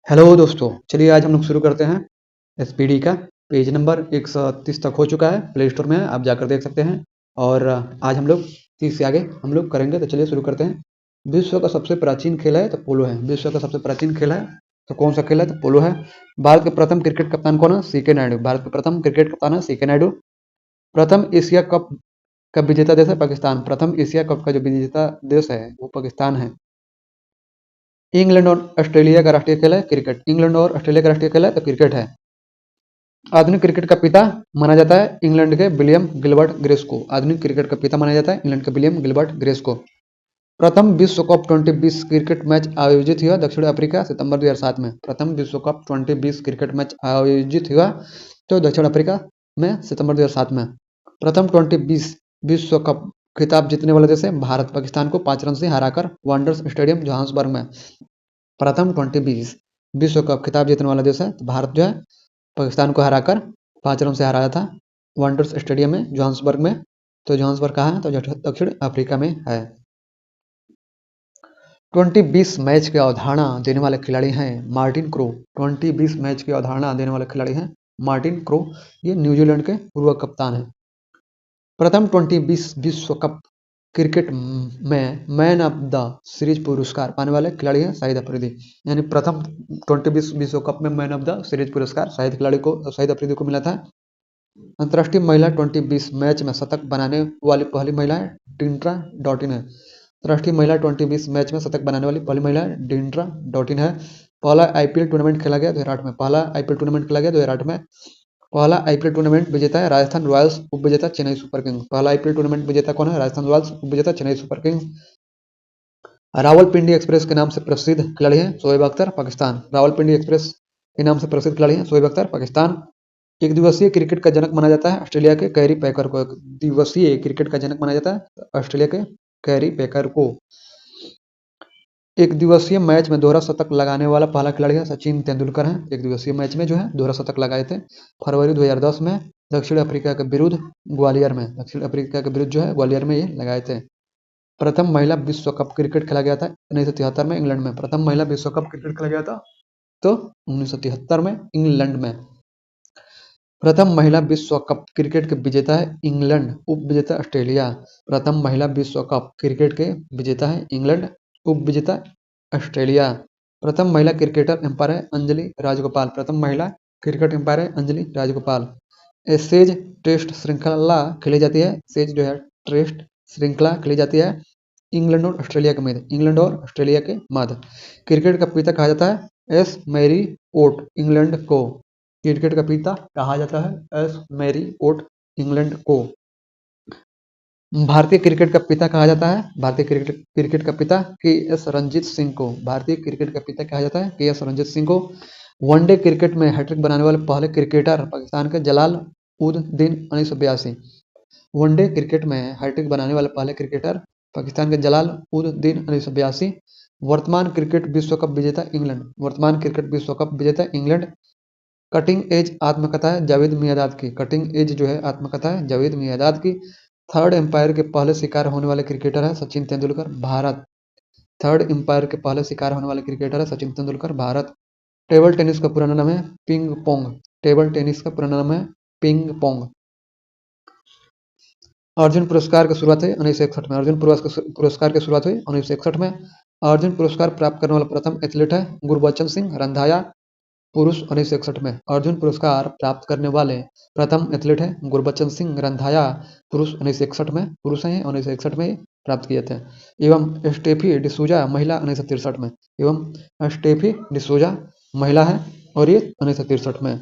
Hello दोस्तों, चलिए आज हम लोग शुरू करते हैं एसपीडी का। पेज नंबर 138 तक हो चुका है, प्ले स्टोर में है, आप जाकर देख सकते हैं। और आज हम लोग 30 से आगे हम लोग करेंगे, तो चलिए शुरू करते हैं। विश्व का सबसे प्राचीन खेल है तो पोलो है। विश्व का सबसे प्राचीन खेल है तो कौन सा खेल है? तो पोलो है। भारत के प्रथम क्रिकेट कप्तान कौन है? सीके नायडू। भारत के प्रथम क्रिकेट कप्तान है सीके नायडू। प्रथम एशिया कप का विजेता देश है पाकिस्तान। प्रथम एशिया कप का जो विजेता देश है वो पाकिस्तान है। इंग्लैंड और ऑस्ट्रेलिया का राष्ट्रीय खेल है क्रिकेट। इंग्लैंड और ऑस्ट्रेलिया का राष्ट्रीय खेल है तो क्रिकेट है। आधुनिक क्रिकेट का पिता माना जाता है इंग्लैंड के विलियम गिलबर्ट ग्रेस को। आधुनिक क्रिकेट का पिता माना जाता है इंग्लैंड के विलियम गिलबर्ट ग्रेस को। प्रथम विश्व कप 2020 क्रिकेट मैच आयोजित हुआ दक्षिण अफ्रीका सितंबर 2007 में। प्रथम विश्व कप 2020 क्रिकेट मैच आयोजित हुआ तो दक्षिण अफ्रीका में सितंबर 2007 में। प्रथम 2020 विश्व कप खिताब जीतने वाले देश है भारत। पाकिस्तान को 5 रन से हराकर वांडर्स स्टेडियम जोहान्सबर्ग में। प्रथम 2020 विश्व कप खिताब जीतने वाला देश है तो भारत जो है पाकिस्तान को हराकर 5 रन से हराया था वांडर्स स्टेडियम में जोहान्सबर्ग में। तो जोहान्सबर्ग कहाँ है? तो दक्षिण अफ्रीका में है। 2020 मैच की अवधारणा देने वाले खिलाड़ी हैं मार्टिन क्रो। 2020 मैच की अवधारणा देने वाले खिलाड़ी हैं मार्टिन क्रो। ये न्यूजीलैंड के पूर्व कप्तान हैं। प्रथम 2020 विश्व कप क्रिकेट में मैन ऑफ द सीरीज पुरस्कार पाने वाले खिलाड़ी हैं शाहिद अफरीदी। यानी प्रथम 2020 विश्व कप में मैन ऑफ द सीरीज पुरस्कार शाहिद अफरीदी को मिला था। अंतर्राष्ट्रीय महिला 2020 मैच में शतक बनाने वाली पहली महिला है डिंट्रा डॉटिन है। अंतर्राष्ट्रीय महिला 2020 मैच में शतक बनाने वाली पहली महिला डिंट्रा डॉटिन है। पहला आईपीएल टूर्नामेंट खेला गया 2008 में। पहला आईपीएल टूर्नामेंट खेला गया 2008 में। पहला आईपीएल टूर्नामेंट विजेता है राजस्थान रॉयल्स, उप विजेता चेन्नई सुपर किंग्स। पहला आईपीएल टूर्नामेंट विजेता कौन है? राजस्थान रॉयल्स, उप विजेता Chennai super Kings. Rawalpindi express के नाम से प्रसिद्ध खिलाड़ी हैं शोएब अख्तर, पाकिस्तान। रावलपिंडी एक्सप्रेस के नाम से प्रसिद्ध खिलाड़ी हैं शोएब अख्तर, पाकिस्तान। एक दिवसीय क्रिकेट का जनक माना जाता है ऑस्ट्रेलिया के कैरी पैकर को। एक दिवसीय क्रिकेट का जनक माना जाता है ऑस्ट्रेलिया के कैरी पैकर को। एक दिवसीय मैच में दोहरा शतक लगाने वाला पहला खिलाड़ी है सचिन तेंदुलकर हैं। एक दिवसीय मैच में जो है दोहरा शतक लगाए थे फरवरी 2010 में दक्षिण अफ्रीका के विरुद्ध ग्वालियर में। दक्षिण अफ्रीका के विरुद्ध जो है ग्वालियर में ये लगाए थे। प्रथम महिला विश्व कप क्रिकेट खेला गया था 1973 में इंग्लैंड में। प्रथम महिला विश्व कप क्रिकेट खेला गया था तो 1973 में इंग्लैंड में। प्रथम महिला विश्व कप क्रिकेट के विजेता है इंग्लैंड, उप विजेता ऑस्ट्रेलिया। प्रथम महिला विश्व कप क्रिकेट के विजेता है इंग्लैंड, उप विजेता ऑस्ट्रेलिया। प्रथम महिला क्रिकेटर एम्पायर है अंजलि राजगोपाल। प्रथम महिला क्रिकेट एम्पायर है अंजलि राजगोपाल। एशेज टेस्ट श्रृंखला खेली जाती है। एशेज जो है टेस्ट श्रृंखला खेली जाती है इंग्लैंड और ऑस्ट्रेलिया के मध्य। इंग्लैंड और ऑस्ट्रेलिया के मध्य। क्रिकेट का पिता कहा जाता है एस मैरी ओट, इंग्लैंड को। क्रिकेट का पिता कहा जाता है एस मैरी ओट, इंग्लैंड को। भारतीय क्रिकेट का पिता कहा जाता है भारतीय क्रिकेट का पिता के एस रंजीत सिंह को। भारतीय क्रिकेट का पिता कहा जाता है के एस रंजीत सिंह को। वनडे क्रिकेट में हैट्रिक बनाने वाले पहले क्रिकेटर पाकिस्तान के जलाल उद दिन 1982। वनडे क्रिकेट में हैट्रिक बनाने वाले पहले क्रिकेटर पाकिस्तान के जलाल उद दिन 1982। वर्तमान क्रिकेट विश्व कप विजेता इंग्लैंड। वर्तमान क्रिकेट विश्व कप विजेता इंग्लैंड। कटिंग एज आत्मकथा है जावेद मियादाद की। कटिंग एज जो है आत्मकथा है जावेद मियादाद की। थर्ड एम्पायर के पहले शिकार होने वाले क्रिकेटर है सचिन तेंदुलकर, भारत। थर्ड एम्पायर के पहले शिकार होने वाले क्रिकेटर है सचिन तेंदुलकर, भारत। टेबल टेनिस का पुराना नाम है पिंग पोंग। टेबल टेनिस का पुराना नाम है पिंग पोंग। अर्जुन पुरस्कार की शुरुआत हुई 1961 में। अर्जुन पुरस्कार की शुरुआत हुई 1961 में। अर्जुन पुरस्कार प्राप्त करने वाला प्रथम एथलीट है गुरबचन सिंह रंधावा, पुरुष 1961 में। अर्जुन पुरस्कार प्राप्त करने वाले प्रथम एथलीट है गुरबचन सिंह रंधावा, पुरुष 1961 में। पुरुष हैं 1961 में प्राप्त किए थे। एवं स्टेफी डिसूजा महिला 1963 में। एवं स्टेफी डिसूजा महिला है और ये 1963 में।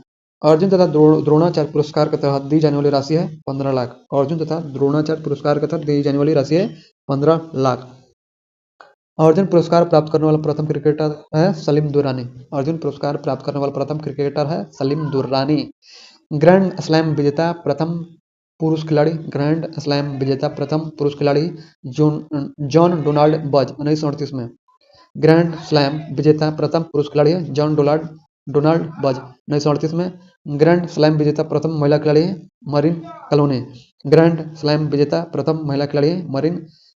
अर्जुन तथा द्रोणाचार्य पुरस्कार के तहत दी जाने वाली राशि है 15 लाख। अर्जुन तथा द्रोणाचार्य पुरस्कार के तहत दी जाने वाली राशि है 15 लाख। अर्जुन पुरस्कार प्राप्त करने वाला प्रथम क्रिकेटर है सलीम दुर्रानी। अर्जुन पुरस्कार प्राप्त करने वाला प्रथम क्रिकेटर है सलीम दुर्रानी। ग्रैंड स्लैम विजेता प्रथम पुरुष खिलाड़ी। ग्रैंड स्लैम विजेता प्रथम पुरुष खिलाड़ी जॉन डोनाल्ड बज 1938 में। ग्रैंड स्लैम विजेता प्रथम पुरुष खिलाड़ी है जॉन डोनाल्ड बज 1938 में। ग्रैंड स्लैम विजेता प्रथम महिला खिलाड़ी है मरीन कलोनी। ग्रैंड स्लैम विजेता प्रथम महिला खिलाड़ी है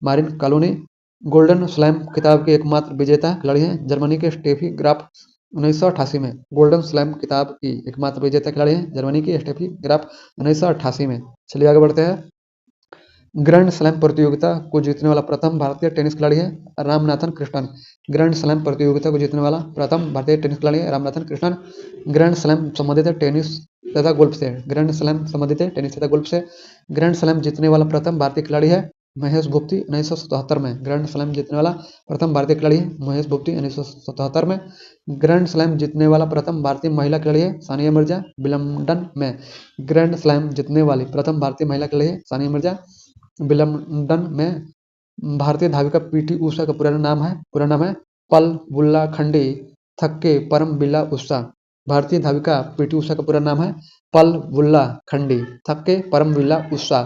मारिन कलोनी। गोल्डन स्लैम खिताब के एकमात्र विजेता खिलाड़ी हैं जर्मनी के स्टेफी ग्राफ 1988 में गोल्डन स्लैम किताब की एकमात्र विजेता खिलाड़ी हैं जर्मनी की स्टेफी ग्राफ 1988 में। चलिए आगे बढ़ते हैं। ग्रैंड स्लैम प्रतियोगिता को जीतने वाला प्रथम भारतीय टेनिस खिलाड़ी है रामनाथन कृष्णन। ग्रैंड स्लैम प्रतियोगिता को जीतने वाला प्रथम भारतीय टेनिस खिलाड़ी है रामनाथन कृष्णन। ग्रैंड स्लैम संबंधित है टेनिस तथा गोल्फ से। ग्रैंड स्लैम संबंधित है टेनिस तथा गोल्फ से। ग्रैंड स्लैम जीतने वाला प्रथम भारतीय खिलाड़ी है महेश भूपति 1977 में। ग्रैंड स्लैम जीतने वाला प्रथम भारतीय खिलाड़ी है महेश भूपति 1977 में। ग्रैंड स्लैम जीतने वाला प्रथम भारतीय महिला खिलाड़ी है सानिया मिर्जा विंबलडन में। ग्रैंड स्लैम जीतने वाली प्रथम भारतीय महिला खिलाड़ी है सानिया मिर्जा विंबलडन में। भारतीय धाविका पीटी उषा का पूरा नाम है पल बुल्ला खंडी थक्के परम बिल्ला उषा। भारतीय धाविका पीटी उषा का पूरा नाम है पल बुल्ला खंडी थक्के परम बिल्ला उषा।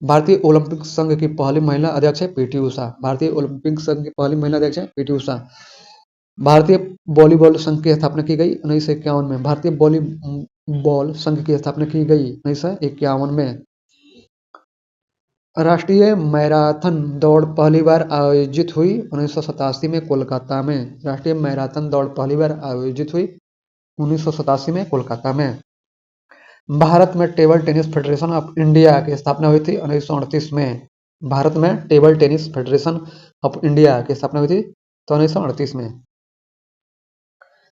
भारतीय ओलंपिक संघ की पहली महिला अध्यक्ष है पीटी उषा। भारतीय ओलंपिक संघ की पहली महिला अध्यक्ष है पीटी उषा। भारतीय वॉलीबॉल संघ की स्थापना की गई 1951 में। भारतीय वॉलीबॉल संघ की स्थापना की गई 1951 में। राष्ट्रीय मैराथन दौड़ पहली बार आयोजित हुई 1987 में कोलकाता में। राष्ट्रीय मैराथन दौड़ पहली बार आयोजित हुई 1987 में कोलकाता में। भारत में table tennis federation of India की स्थापना हुई थी 1938 में। भारत में table tennis federation of India की स्थापना हुई थी तो 1938 में।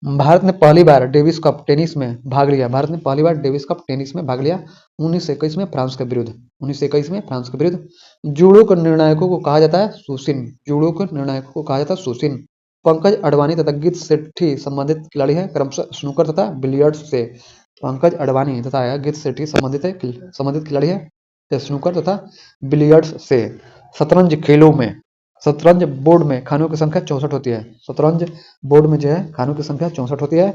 भारत ने पहली बार डेविस कप टेनिस में भाग लिया। भारत ने पहली बार डेविस कप टेनिस में भाग लिया 1921 में फ्रांस के विरुद्ध। 1921 में फ्रांस के विरुद्ध। जूडो के निर्णायकों को कहा जाता है सुशिन। जूडो के निर्णायकों को कहा जाता है सुशिन। पंकज अडवाणी तथा गीत सेठी संबंधित खिलाड़ी है क्रमशः स्नूकर तथा बिलियर्ड्स से। पंकज अडवाणी तथा गीत सेठी संबंधित खिलाड़ी है स्नूकर तथा बिलियर्ड्स से। शतरंज खेलों में शतरंज बोर्ड में खानों की संख्या 64 होती है। शतरंज बोर्ड में जो है खानों की संख्या 64 होती है।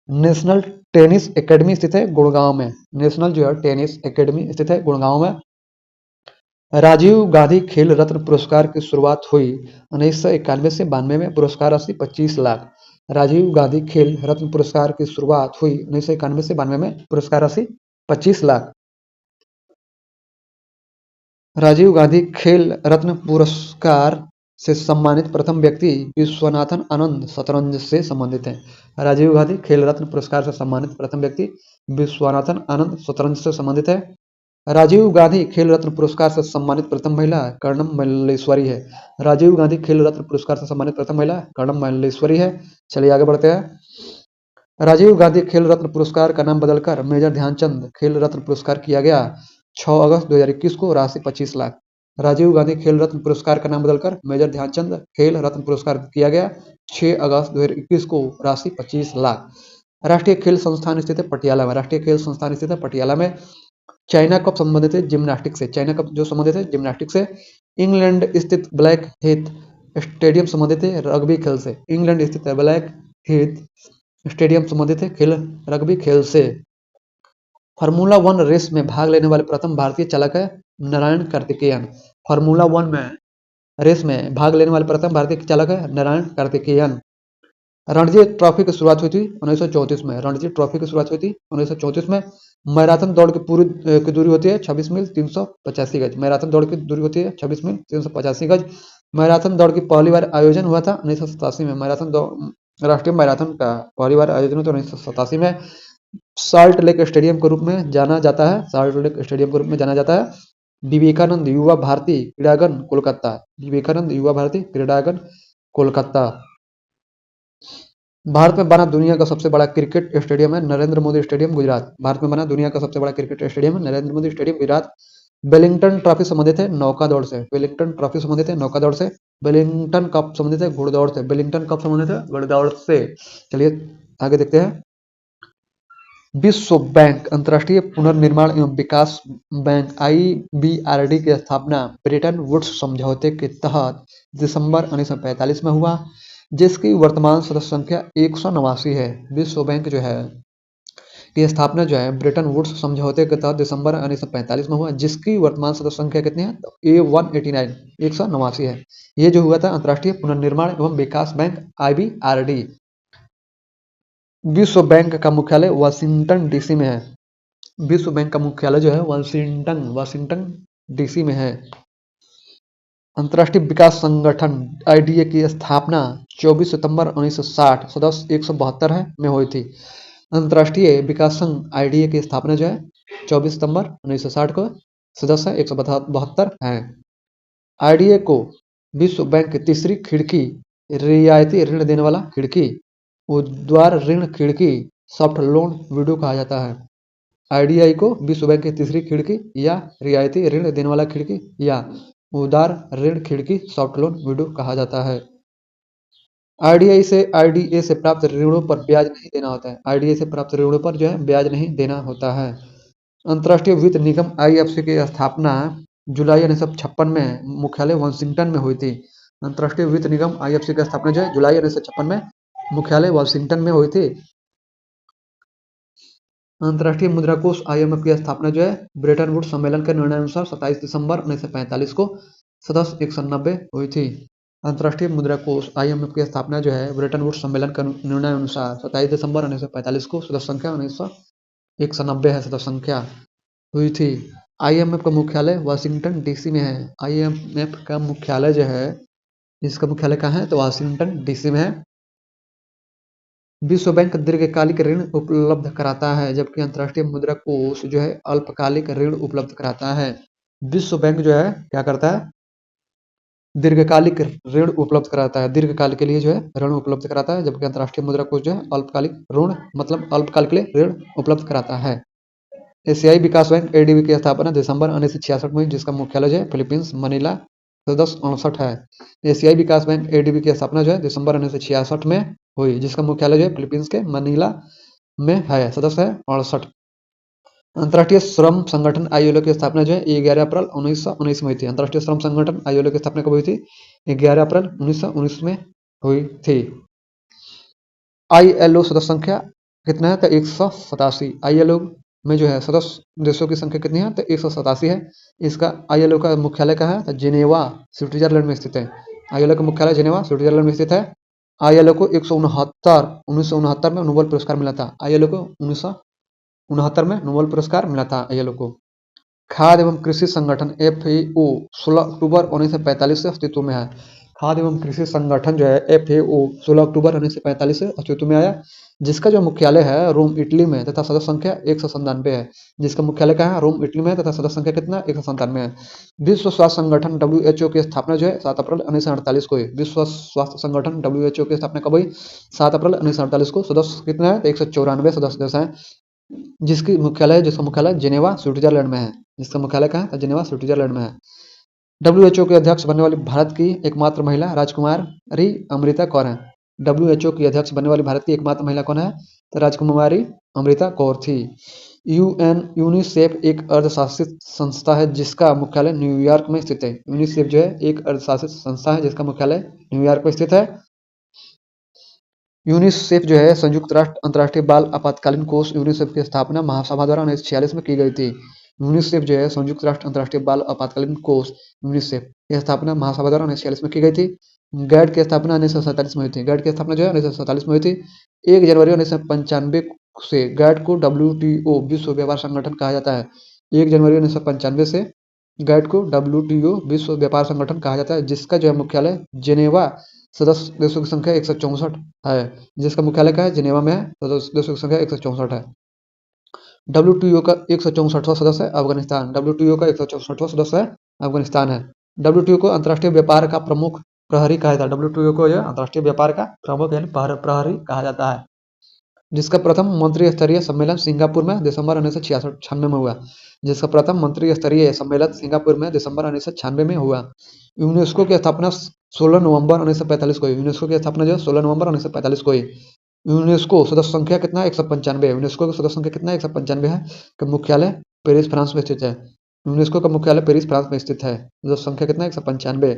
नेशनल टेनिस एकेडमी स्थित है गुड़गांव में। नेशनल जो है टेनिस एकेडमी स्थित है गुड़गांव में। राजीव गांधी खेल रत्न पुरस्कार की शुरुआत हुई 1991 से 92 में। पुरस्कार राशि 25 लाख। राजीव गांधी खेल रत्न पुरस्कार की शुरुआत हुई 1991 से 92 में। पुरस्कार राशि 25 लाख। राजीव गांधी खेल रत्न पुरस्कार से सम्मानित प्रथम व्यक्ति विश्वनाथन आनंद शतरंज से संबंधित हैं। राजीव गांधी खेल रत्न पुरस्कार से सम्मानित प्रथम व्यक्ति विश्वनाथन आनंद शतरंज से संबंधित है। राजीव गांधी खेल रत्न पुरस्कार से सम्मानित प्रथम महिला कर्णम मल्लेश्वरी है। राजीव गांधी खेल रत्न पुरस्कार से सम्मानित प्रथम महिला कर्णम मल्लेश्वरी है। चलिए आगे बढ़ते हैं। राजीव गांधी खेल रत्न पुरस्कार का नाम बदलकर मेजर ध्यानचंद खेल रत्न पुरस्कार किया गया 6 अगस्त 2021 को। राशि 25 लाख। राजीव गांधी खेल रत्न पुरस्कार का नाम बदलकर मेजर ध्यानचंद खेल रत्न पुरस्कार किया गया 6 अगस्त 2021 को। राशि 25 लाख। राष्ट्रीय खेल संस्थान स्थित है पटियाला में। राष्ट्रीय खेल संस्थान स्थित है पटियाला में। चाइना कप संबंधित है जिम्नास्टिक्स से। चाइना कप जो संबंधित है जिम्नास्टिक्स से। इंग्लैंड स्थित ब्लैक हेथ स्टेडियम संबंधित है रग्बी खेल से। इंग्लैंड स्थित ब्लैक हेथ स्टेडियम संबंधित है खेल रग्बी खेल से। फार्मूला 1 रेस में भाग लेने वाले प्रथम भारतीय चालक है नारायण कार्तिकेयन। फार्मूला 1 में रेस में भाग लेने वाले प्रथम भारतीय चालक है नारायण कार्तिकेयन। रणजी ट्रॉफी की शुरुआत हुई थी 1934 में। रणजी ट्रॉफी की शुरुआत हुई थी 1934 में। मैराथन दौड़ की पूरी की दूरी होती है 26 मील 385 गज। मैराथन दौड़ की दूरी होती है 26 मील 385 गज। मैराथन दौड़ की पहली बार आयोजन हुआ था 1987 में। राष्ट्रीय मैराथन का पहली बार आयोजन हुआ था 1987 में। साल्ट लेक स्टेडियम के रूप में जाना जाता है। साल्ट लेक स्टेडियम के रूप में जाना जाता है। विवेकानंद युवा भारती क्रीड़ांगन कोलकाता। विवेकानंद युवा भारती क्रीड़ांगन कोलकाता। भारत में बना दुनिया का सबसे बड़ा क्रिकेट स्टेडियम है नरेंद्र मोदी स्टेडियम गुजरात। भारत में बना दुनिया का सबसे बड़ा क्रिकेट स्टेडियम है Narendra Modi stadium Gujarat. Wellington trophy संबंधित है नौका दौड़ से। वेलिंगटन ट्रॉफी संबंधित है नौका दौड़ से। वेलिंगटन कप संबंधित है घुड़दौड़ से। वेलिंगटन कप संबंधित है घुड़दौड़ से। चलिए आगे देखते हैं। विश्व बैंक अंतर्राष्ट्रीय पुनर्निर्माण एवं विकास बैंक IBRD की स्थापना ब्रेटन वुड्स समझौते के तहत दिसंबर 1945 में हुआ जिसकी वर्तमान सदस्य संख्या 189 है। विश्व बैंक जो है की स्थापना जो है ब्रेटन वुड्स समझौते के तहत दिसंबर 1945 में हुआ जिसकी वर्तमान सदस्य संख्या कितनी है तो A189 189 है। ये जो हुआ था अंतर्राष्ट्रीय पुनर्निर्माण एवं विकास बैंक IBRD। विश्व बैंक का मुख्यालय वाशिंगटन DC में है। विश्व बैंक का मुख्यालय जो है वाशिंगटन DC में है। अंतर्राष्ट्रीय विकास संगठन आईडीए की स्थापना 24 सितंबर 1960 सदस्य 172 है में हुई थी। अंतर्राष्ट्रीय विकास संघ आईडीए की स्थापना जो है 24 सितंबर 1960 को, सदस्य 172 हैं। आईडीए को विश्व बैंक की तीसरी खिड़की, रियायती ऋण देने वाला खिड़की, उदार ऋण खिड़की, सॉफ्ट लोन विंडो कहा जाता है। आईडीआई को विश्व बैंक की तीसरी खिड़की या रियायती ऋण देने वाला खिड़की या उदार ऋण खिड़की, सॉफ्ट लोन विंडो कहा जाता है। आईडीए से प्राप्त ऋणों पर ब्याज नहीं देना होता है। आईडीए से प्राप्त ऋणों पर जो है ब्याज नहीं देना होता है। अंतर्राष्ट्रीय वित्त निगम आईएफसी की स्थापना जुलाई 1956 में मुख्यालय वाशिंगटन में हुई थी। अंतर्राष्ट्रीय वित्त निगम आईएफसी की स्थापना जो है जुलाई 1956 में मुख्यालय वाशिंगटन में हुई थी। अंतर्राष्ट्रीय मुद्रा कोष आईएमएफ की स्थापना जो है ब्रेटन वुड्स सम्मेलन के निर्णयानुसार 27 दिसंबर 1945 को, सदस्य 190 हुई थी। अंतर्राष्ट्रीय मुद्रा कोष आईएमएफ की स्थापना जो है ब्रेटन वुड्स सम्मेलन के निर्णयानुसार 27 दिसंबर 1945 को, सदस्य संख्या 190 है, सदस्य संख्या हुई थी। आईएमएफ का मुख्यालय वाशिंगटन डीसी में है। आईएमएफ का मुख्यालय जो है, इसका मुख्यालय कहाँ है तो वाशिंगटन डीसी में है। विश्व बैंक दीर्घकालिक ऋण उपलब्ध कराता है, जबकि अंतर्राष्ट्रीय मुद्रा कोष जो है अल्पकालिक ऋण उपलब्ध कराता है। विश्व बैंक जो है क्या करता है, दीर्घकालिक ऋण उपलब्ध कराता है, दीर्घकाल के लिए जो है ऋण उपलब्ध कराता है, जबकि अंतर्राष्ट्रीय मुद्रा कोष जो है अल्पकालिक ऋण मतलब अल्पकाल के लिए ऋण उपलब्ध कराता है। एशियाई विकास बैंक एडीबी की स्थापना दिसंबर 1966 में, जिसका मुख्यालय जो है फिलीपींस मनीला, सदस्य 68 है। एशियाई विकास बैंक एडीबी की स्थापना जो है दिसंबर 1966 में हुई, जिसका मुख्यालय जो है फिलीपींस के मनीला में है, सदस्य है 68। अंतर्राष्ट्रीय श्रम संगठन आईएलओ की स्थापना जो है 11 अप्रैल 1919 में हुई थी। अंतर्राष्ट्रीय श्रम संगठन आईएलओ की स्थापना कब हुई थी, 11 अप्रैल 1919 में हुई थी। आईएलओ सदस्य संख्या कितना है तो 187। आईएलओ में जो है सदस्य देशों की संख्या कितनी है तो 187 है। इसका आईएलओ का मुख्यालय कहाँ है तो जिनेवा, स्विट्जरलैंड में स्थित है। आईएलओ का मुख्यालय जिनेवा, स्विट्जरलैंड में स्थित है। आईएलओ को 1969 में नोबेल पुरस्कार मिला था। आईएलओ को 1969 में नोबेल पुरस्कार मिला था आईएलओ को। खाद्य एवं कृषि संगठन एफएओ 16 अक्टूबर 1945 से अस्तित्व में है। खाद्य एवं कृषि संगठन जो है एफएओ 16 अक्टूबर 1945 से अस्तित्व में आया, जिसका जो मुख्यालय है रोम इटली में तथा सदस्य संख्या 197 है। जिसका मुख्यालय कहाँ है, रोम इटली में तथा सदस्य संख्या कितना 197 है। विश्व स्वास्थ्य संगठन WHO की स्थापना जो है 7 अप्रैल 1948 को हुई। विश्व स्वास्थ्य संगठन WHO की स्थापना कब हुई, 7 अप्रैल 1948 को। सदस्य कितना है 194 सदस्य देश हैं, जिसका मुख्यालय जिनेवा, स्विट्जरलैंड में है। जिसका मुख्यालय कहाँ है, जिनेवा, स्विट्जरलैंड में है। WHO के अध्यक्ष बनने वाली भारत की एकमात्र महिला राजकुमारी अमृता कौर है। WHO की अध्यक्ष बनने वाली भारत की एकमात्र महिला कौन है तो राजकुमारी अमृता कौर थी। यूनिसेफ एक अर्धशासित संस्था है जिसका मुख्यालय न्यूयॉर्क में स्थित है। यूनिसेफ जो है एक अर्धशासित संस्था है जिसका मुख्यालय न्यूयॉर्क में स्थित है। यूनिसेफ जो है संयुक्त राष्ट्र अंतर्राष्ट्रीय बाल आपातकालीन कोष यूनिसेफ की स्थापना महासभा द्वारा 1946 में की गई थी। यूनिसेफ जो है संयुक्त राष्ट्र अंतर्राष्ट्रीय बाल आपातकालीन कोष यूनिसेफ की स्थापना महासभा द्वारा 1946 में की गई थी। गैड की स्थापना 1947 में हुई थी। गैड की स्थापना जो है 1947 में हुई थी। 1 जनवरी 1995 से गैड को WTO विश्व व्यापार संगठन कहा जाता है। 1 जनवरी 1995 से गैड को WTO विश्व व्यापार संगठन कहा जाता है, जिसका जो है मुख्यालय जिनेवा, सदस्य देशों की संख्या 164 है। जिसका मुख्यालय का है जिनेवा में है, सदस्य देशों की संख्या 164 है। WTO का 164वां सदस्य है अफगानिस्तान। WTO का 164वां सदस्य है अफगानिस्तान है। WTO को अंतर्राष्ट्रीय व्यापार का प्रमुख प्रहरी कहा जाता है। WTO को यह अंतर्राष्ट्रीय व्यापार का प्रमुख यानी प्रहरी कहा जाता है, जिसका प्रथम मंत्री स्तरीय सम्मेलन सिंगापुर में दिसंबर 1996 में हुआ। जिसका प्रथम मंत्री स्तरीय सम्मेलन सिंगापुर में दिसंबर 1996 में हुआ। यूनेस्को की स्थापना 16 नवंबर 1945 को हुई। यूनेस्को की स्थापना जो है 16 नवंबर 1945 को हुई। यूनेस्को सदस्य संख्या कितना 195 है। यूनेस्को की सदस्य संख्या कितना 195 है। का मुख्यालय पेरिस फ्रांस में स्थित है। यूनेस्को का मुख्यालय पेरिस फ्रांस में स्थित है। सदस्य संख्या कितना 195।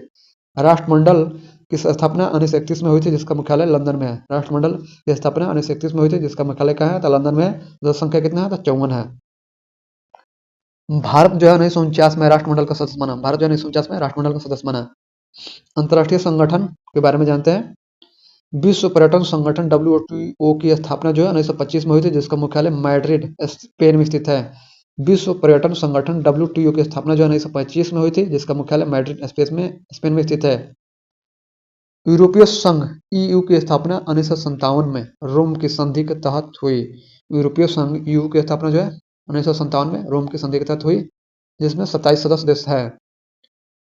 राष्ट्रमंडल की स्थापना 1931 में हुई थी, जिसका मुख्यालय लंदन में है। राष्ट्रमंडल की स्थापना 1931 में हुई थी, जिसका मुख्यालय कहाँ है तो लंदन में है। सदस्य संख्या कितना है तो 54 है। भारत जो है 1949 में राष्ट्रमंडल का सदस्य बना। भारत जो है 1949 में राष्ट्रमंडल का सदस्य बना। अंतर्राष्ट्रीय संगठन के बारे में जानते हैं। विश्व पर्यटन संगठन WTO की स्थापना जो है 1925 में हुई थी, जिसका मुख्यालय मैड्रिड स्पेन में स्थित है। विश्व पर्यटन संगठन WTO की स्थापना जो है 1925 में हुई थी, जिसका मुख्यालय मैड्रिड स्पेन में स्थित है। यूरोपीय संघ EU की स्थापना 1957 में रोम की संधि के तहत हुई। यूरोपीय संघ EU की स्थापना जो है 1957 में रोम की संधि के तहत हुई, जिसमें 27 सदस्य देश है।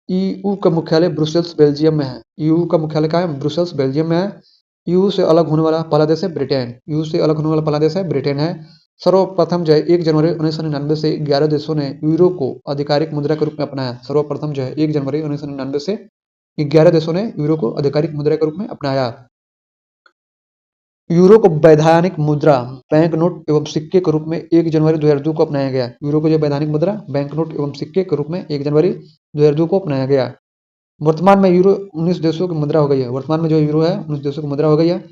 EU का मुख्यालय ब्रुसेल्स बेल्जियम में है। EU का मुख्यालय कहाँ है? ब्रुसेल्स बेल्जियम में है। EU से अलग होने वाला पहला देश है ब्रिटेन। EU से अलग होने वाला पहला देश है ब्रिटेन है। सर्वप्रथम जो है 1 जनवरी 1999 से 11 देशों ने यूरो को आधिकारिक मुद्रा के रूप में अपनाया। सर्वप्रथम जो है 1 जनवरी 1999 से 11 देशों ने यूरो को आधिकारिक मुद्रा के रूप में अपनाया। यूरो को वैधानिक मुद्रा, बैंक नोट एवं सिक्के के रूप में 1 जनवरी 2002 को अपनाया गया। यूरो को जो वैधानिक मुद्रा, बैंक नोट एवं सिक्के के रूप में 1 जनवरी 2002 को अपनाया गया। वर्तमान में यूरो 19 देशों की मुद्रा हो गई है। वर्तमान में जो यूरो है 19 देशों की मुद्रा हो गई है।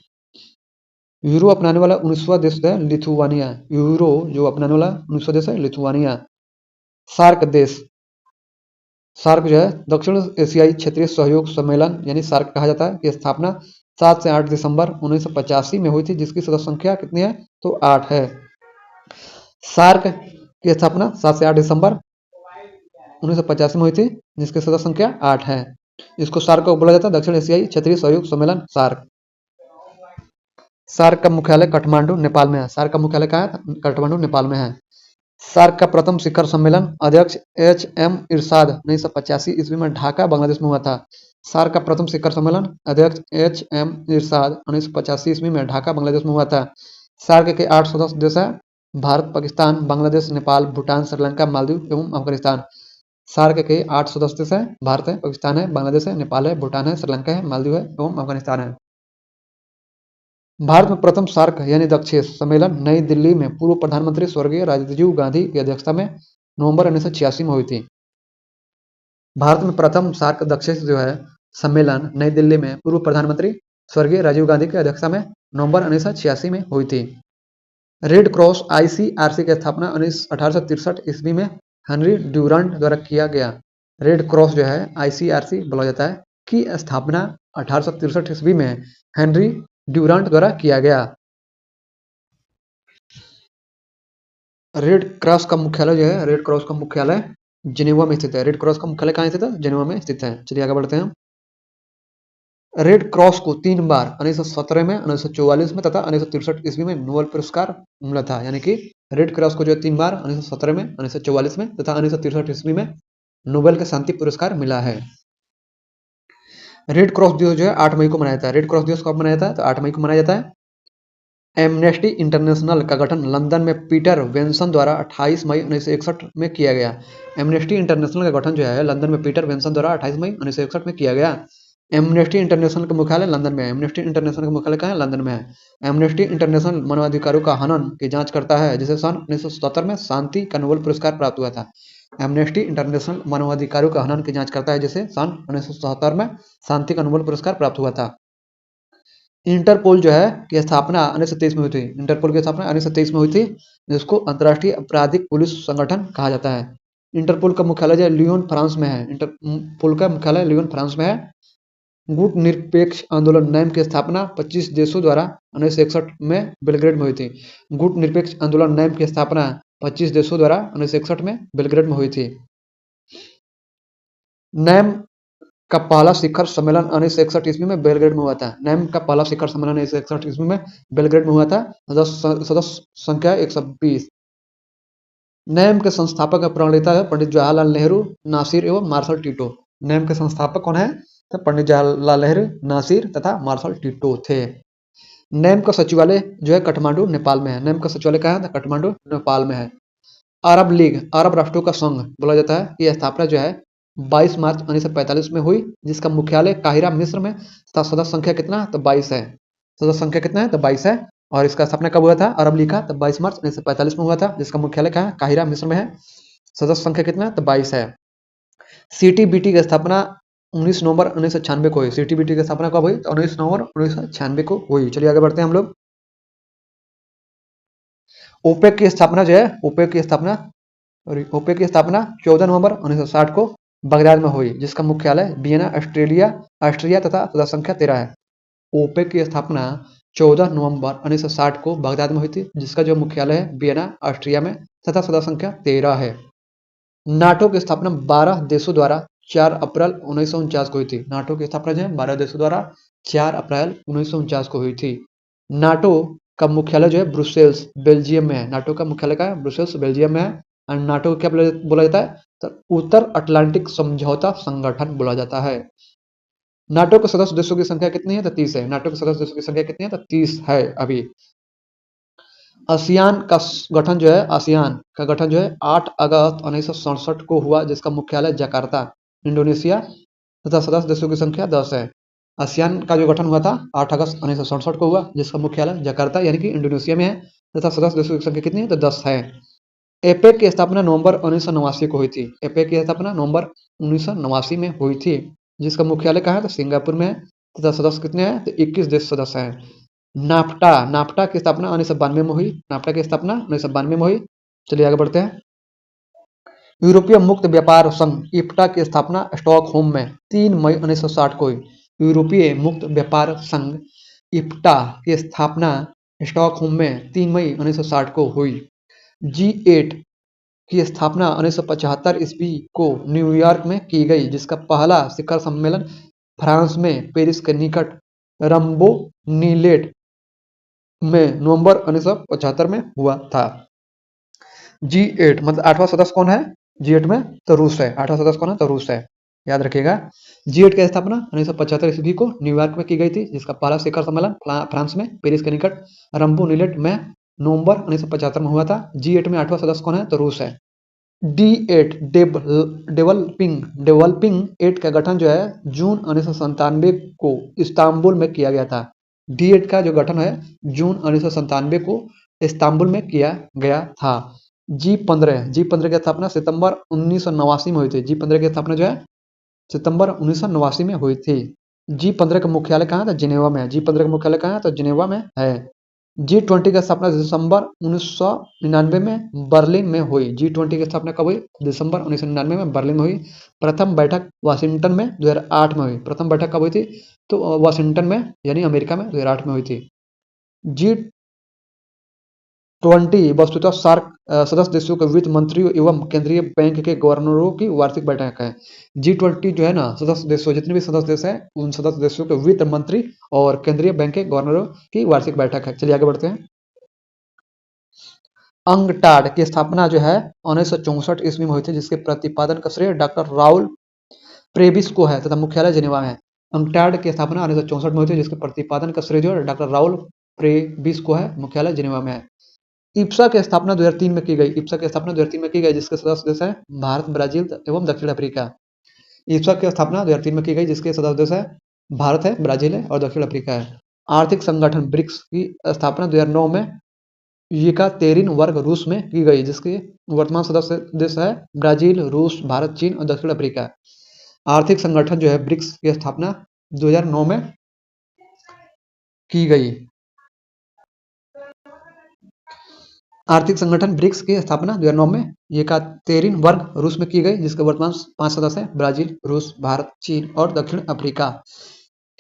यूरो अपनाने वाला 19वां देश है लिथुआनिया। यूरो जो अपनाने वाला 19वां देश है लिथुआनिया। सार्क देश, सार्क जो है दक्षिण एशियाई क्षेत्रीय सहयोग सम्मेलन यानी सार्क कहा जाता है, की स्थापना 7 से 8 दिसंबर 1985 में हुई थी, जिसकी सदस्य संख्या कितनी है? तो 8 है। सार्क की स्थापना 7 से 8 दिसंबर 1985 में हुई थी, जिसकी सदस्य संख्या 8 है। इसको सार्क को बोला जाता है दक्षिण एशियाई क्षेत्रीय सहयोग सम्मेलन सार्क। सार्क का मुख्यालय काठमांडू नेपाल में है। सार्क का मुख्यालय कहाँ है? काठमांडू नेपाल में है। सार्क का प्रथम शिखर सम्मेलन अध्यक्ष HM इरशाद 1985 ईस्वी में ढाका बांग्लादेश में हुआ था। सार्क का प्रथम शिखर सम्मेलन अध्यक्ष HM इरशाद 1985 ईस्वी में ढाका बांग्लादेश में हुआ था। सार्क के 8 सदस्य देश है भारत, पाकिस्तान, बांग्लादेश, नेपाल, भूटान, श्रीलंका, मालदीव एवं अफगानिस्तान। सार्क के 8 सदस्य देश है भारत है, पाकिस्तान है, बांग्लादेश है, नेपाल है, भूटान है, श्रीलंका है, मालदीव है एवं अफगानिस्तान है। भारत में प्रथम सार्क यानी दक्षेस सम्मेलन नई दिल्ली में पूर्व प्रधानमंत्री स्वर्गीय राजीव गांधी की अध्यक्षता में नवंबर 1986 में हुई थी। भारत में प्रथम सार्क दक्षेस जो है सम्मेलन नई दिल्ली में पूर्व प्रधानमंत्री स्वर्गीय राजीव गांधी की अध्यक्षता में नवंबर 1986 में हुई थी। रेड क्रॉस ICRC की स्थापना 1863 ईस्वी में हेनरी ड्यूरंट द्वारा किया गया। रेड क्रॉस जो है ICRC बोला जाता है की स्थापना 1863 ईस्वी में हेनरी ड्यूरंट द्वारा किया गया। रेड क्रॉस का मुख्यालय जो है, रेड क्रॉस का मुख्यालय जिनेवा में स्थित है। रेड क्रॉस का मुख्यालय कहाँ स्थित है? जिनेवा में स्थित है। चलिए आगे बढ़ते हैं। रेड क्रॉस को 3 बार 1917 में, 1944 में तथा 1963 ईस्वी में नोबेल पुरस्कार मिला था। यानी कि रेड क्रॉस को जो 3 बार 1917 में, 1944 में तथा 1963 ईस्वी में नोबेल का शांति पुरस्कार मिला है। रेड क्रॉस दिवस जो है 8 मई को मनाया जाता है। रेड क्रॉस दिवस कब मनाया जाता है? तो 8 मई को मनाया जाता है। एमनेस्टी इंटरनेशनल का गठन लंदन में पीटर वेंसन द्वारा 28 मई 1961 में किया गया। एमनेस्टी इंटरनेशनल का गठन जो है लंदन में पीटर वेंसन द्वारा 28 मई 1961 में किया गया। एमनेस्टी इंटरनेशनल का मुख्यालय लंदन में है। एमनेस्टी इंटरनेशनल का मुख्यालय कहाँ है? लंदन में है। एमनेस्टी इंटरनेशनल मानवाधिकारों का हनन की जांच करता है, जिसे सन 1977 में शांति का नोबेल पुरस्कार प्राप्त हुआ था। एमनेस्टी इंटरनेशनल मानवाधिकारों का हनन की जांच करता है, जिसे सन 1977 में शांति का नोबेल पुरस्कार प्राप्त हुआ था। इंटरपोल जो है की स्थापना 1923 में हुई थी। इंटरपोल की स्थापना 1923 में हुई थी, जिसको अंतर्राष्ट्रीय आपराधिक पुलिस संगठन कहा जाता है। इंटरपोल का मुख्यालय जो है लियोन फ्रांस में है। इंटरपोल का मुख्यालय लियोन फ्रांस में है। गुट निरपेक्ष आंदोलन नैम की स्थापना 25 देशों द्वारा 1961 में बेलग्रेड में हुई थी। गुट निरपेक्ष आंदोलन नैम की स्थापना 25 देशों द्वारा 1961 में बेलग्रेड में हुई थी। नैम का पहला शिखर सम्मेलन 1961 ईस्वी में बेलग्रेड में हुआ था। नैम का पहला शिखर सम्मेलन 1961 ईस्वी में बेलग्रेड में हुआ था। सदस्य संख्या 120। नैम के संस्थापक और प्रणेता है पंडित जवाहरलाल नेहरू, नासिर एवं मार्शल टीटो। नैम के संस्थापक कौन है? तो पंडित जवाहरलाल नेहरू, नासिर तथा मार्शल टीटो थे। नैम का सचिवालय जो है काठमांडू नेपाल में है। नैम का सचिवालय कहाँ है? काठमांडू नेपाल में है। अरब लीग, अरब राष्ट्रों का संघ बोला जाता है, यह स्थापना जो है 22 मार्च 1945 में हुई, जिसका मुख्यालय काहिरा मिस्र में। सदस्य संख्या कितना? तो 22 है। सदस्य संख्या कितना है? तो 22 है। और इसका स्थापना कब हुआ था अरब लीग का? तो 22 मार्च 1945 में हुआ था, जिसका मुख्यालय कहाँ है? काहिरा मिस्र में है। सदस्य संख्या कितना है? तो 22 है। CTBT की स्थापना 19 नवंबर 1996 को हुई। CTBT की स्थापना कब हुई? तो 19 नवंबर 1996 को हुई। चलिए आगे बढ़ते हैं हम लोग। ओपेक की स्थापना जो है, ओपेक की स्थापना 14 नवंबर 1960 को बगदाद में हुई, जिसका मुख्यालय वियना ऑस्ट्रिया तथा सदस्य संख्या 13 है। ओपेक की स्थापना 14 नवंबर 1960 को बगदाद में हुई थी, जिसका जो मुख्यालय है वियना ऑस्ट्रिया में तथा सदस्य संख्या 13 है। नाटो की स्थापना 12 देशों द्वारा 4 अप्रैल 1949 को हुई थी। नाटो की स्थापना जो है 12 देशों द्वारा 4 अप्रैल 1949 को हुई थी। नाटो का मुख्यालय जो है ब्रुसेल्स बेल्जियम में है। नाटो का मुख्यालय का है ब्रुसेल्स बेल्जियम में है। और नाटो को क्या बोला जाता है? तो उत्तर अटलांटिक समझौता संगठन बोला जाता है। नाटो के सदस्य देशों की संख्या कितनी है? तो 30 है। नाटो के सदस्य देशों की संख्या कितनी है? तो 30 है अभी। आसियान का गठन जो है आसियान का गठन जो है 8 अगस्त 1967 को हुआ, जिसका मुख्यालय जकार्ता इंडोनेशिया तथा सदस्य देशों की संख्या 10 है। आसियान का जो गठन हुआ था 8 अगस्त 1967 को हुआ, जिसका मुख्यालय जकार्ता यानी कि इंडोनेशिया में है तथा सदस्य देशों की संख्या कितनी है? तो 10 है। एपेक की स्थापना नवंबर 1989 को हुई थी। एपेक की स्थापना नवंबर 1989 में हुई थी, जिसका मुख्यालय कहाँ है? तो सिंगापुर में है तथा सदस्य कितने हैं? तो 21 देश सदस्य हैं। नाफ्टा नाफ्टा की स्थापना 1992 में हुई। नाफ्टा की स्थापना 1992 में हुई। चलिए आगे बढ़ते हैं। यूरोपीय मुक्त व्यापार संघ इफ्टा की स्थापना स्टॉकहोम में 3 मई 1960 को हुई। यूरोपीय मुक्त व्यापार संघ इफ्टा की स्थापना स्टॉकहोम में 3 मई 1960 को हुई। G8 की स्थापना 1975 ईस्वी को न्यूयॉर्क में की गई, जिसका पहला शिखर सम्मेलन फ्रांस में पेरिस के निकट रंबोनीलेट में नवंबर 1975 में हुआ था। G8 मतलब 8वां सदस्य कौन है G8 में? तो रूस है। 8वां सदस्य कौन है? तो रूस है, याद रखिएगा। G8 की स्थापना 1975 ईस्वी को न्यूयॉर्क में की गई थी, जिसका पहला शिखर सम्मेलन फ्रांस में पेरिस के निकट रंबोनीलेट में नवंबर 1975 में हुआ था। G8 में 8वां सदस्य कौन है? तो रूस है। D8 डेवलपिंग 8 का गठन जो है जून 1997 को इस्तांबुल में किया गया था। D8 का जो गठन है जून 1997 को इस्तांबुल में किया गया था। G15 की स्थापना सितंबर 1989 में हुई थी। G15 की स्थापना जो है सितंबर 1989 में हुई थी। G15 का मुख्यालय कहाँ था? जिनेवा में है। G15 का मुख्यालय कहाँ है? तो जिनेवा में है। G20 की स्थापना दिसंबर 1999 में बर्लिन में हुई। G20 की स्थापना कब हुई? दिसंबर 1999 में बर्लिन में हुई। प्रथम बैठक वाशिंगटन में 2008 में हुई। प्रथम बैठक कब हुई थी? तो वाशिंगटन में यानी अमेरिका में 2008 में हुई थी। G20 वस्तुतः सार्क सदस्य देशों के वित्त मंत्रियों एवं केंद्रीय बैंक के गवर्नरों की वार्षिक बैठक है। G20 जो है ना, सदस्य देशों जितने भी सदस्य देश हैं उन सदस्य देशों के वित्त मंत्री और केंद्रीय बैंक के गवर्नरों की वार्षिक बैठक है। चलिए आगे बढ़ते हैं। अंगटाड की स्थापना जो है 1964 ईस्वी में हुई थी, जिसके प्रतिपादन का श्रेय डॉक्टर राउल प्रेबिस को है तथा मुख्यालय जिनेवा में है। अंगटाड की स्थापना 1964 में हुई थी, जिसके प्रतिपादन का श्रेय जो है डॉक्टर राउल प्रेबिस को है, मुख्यालय जिनेवा में है। इप्सा की स्थापना 2003 में की गई। इप्सा की स्थापना 2003 में की गई, जिसके सदस्य देश हैं भारत, ब्राजील एवं दक्षिण अफ्रीका। इप्सा की स्थापना 2003 में की गई, जिसके सदस्य देश हैं भारत है, ब्राजील है और दक्षिण अफ्रीका है। आर्थिक संगठन ब्रिक्स की स्थापना 2009 में येकातेरिन वर्ग रूस में की गई, जिसके वर्तमान सदस्य देश है ब्राजील, रूस, भारत, चीन और दक्षिण अफ्रीका। आर्थिक संगठन जो है ब्रिक्स की स्थापना 2009 में की गई। आर्थिक संगठन ब्रिक्स की स्थापना 2009 में येकातेरिन वर्ग रूस में की गई, जिसके वर्तमान 5 सदस्य हैं ब्राजील, रूस, भारत, चीन और दक्षिण अफ्रीका।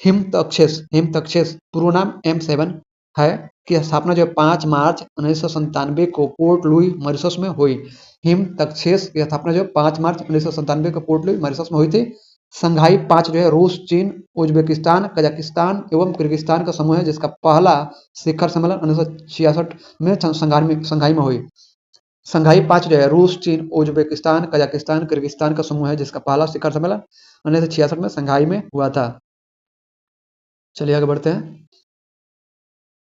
हिमतक्षेस पूर्व नाम M7 है की स्थापना जो 5 मार्च 1997 को पोर्ट लुई मॉरिशस में हुई। हिमतक्षेस की स्थापना जो 5 मार्च 1997 को पोर्ट लुई मॉरिशस में हुई थी। संघाई 5 जो है रूस, चीन, उज्बेकिस्तान, कजाकिस्तान एवं किर्गिस्तान का समूह है, जिसका पहला शिखर सम्मेलन 1966 में संघाई में हुई। संघाई 5 जो है रूस, चीन, उज्बेकिस्तान, कजाकिस्तान, किर्गिस्तान का समूह है, जिसका पहला शिखर सम्मेलन 1966 में संघाई में हुआ था। चलिए आगे बढ़ते हैं।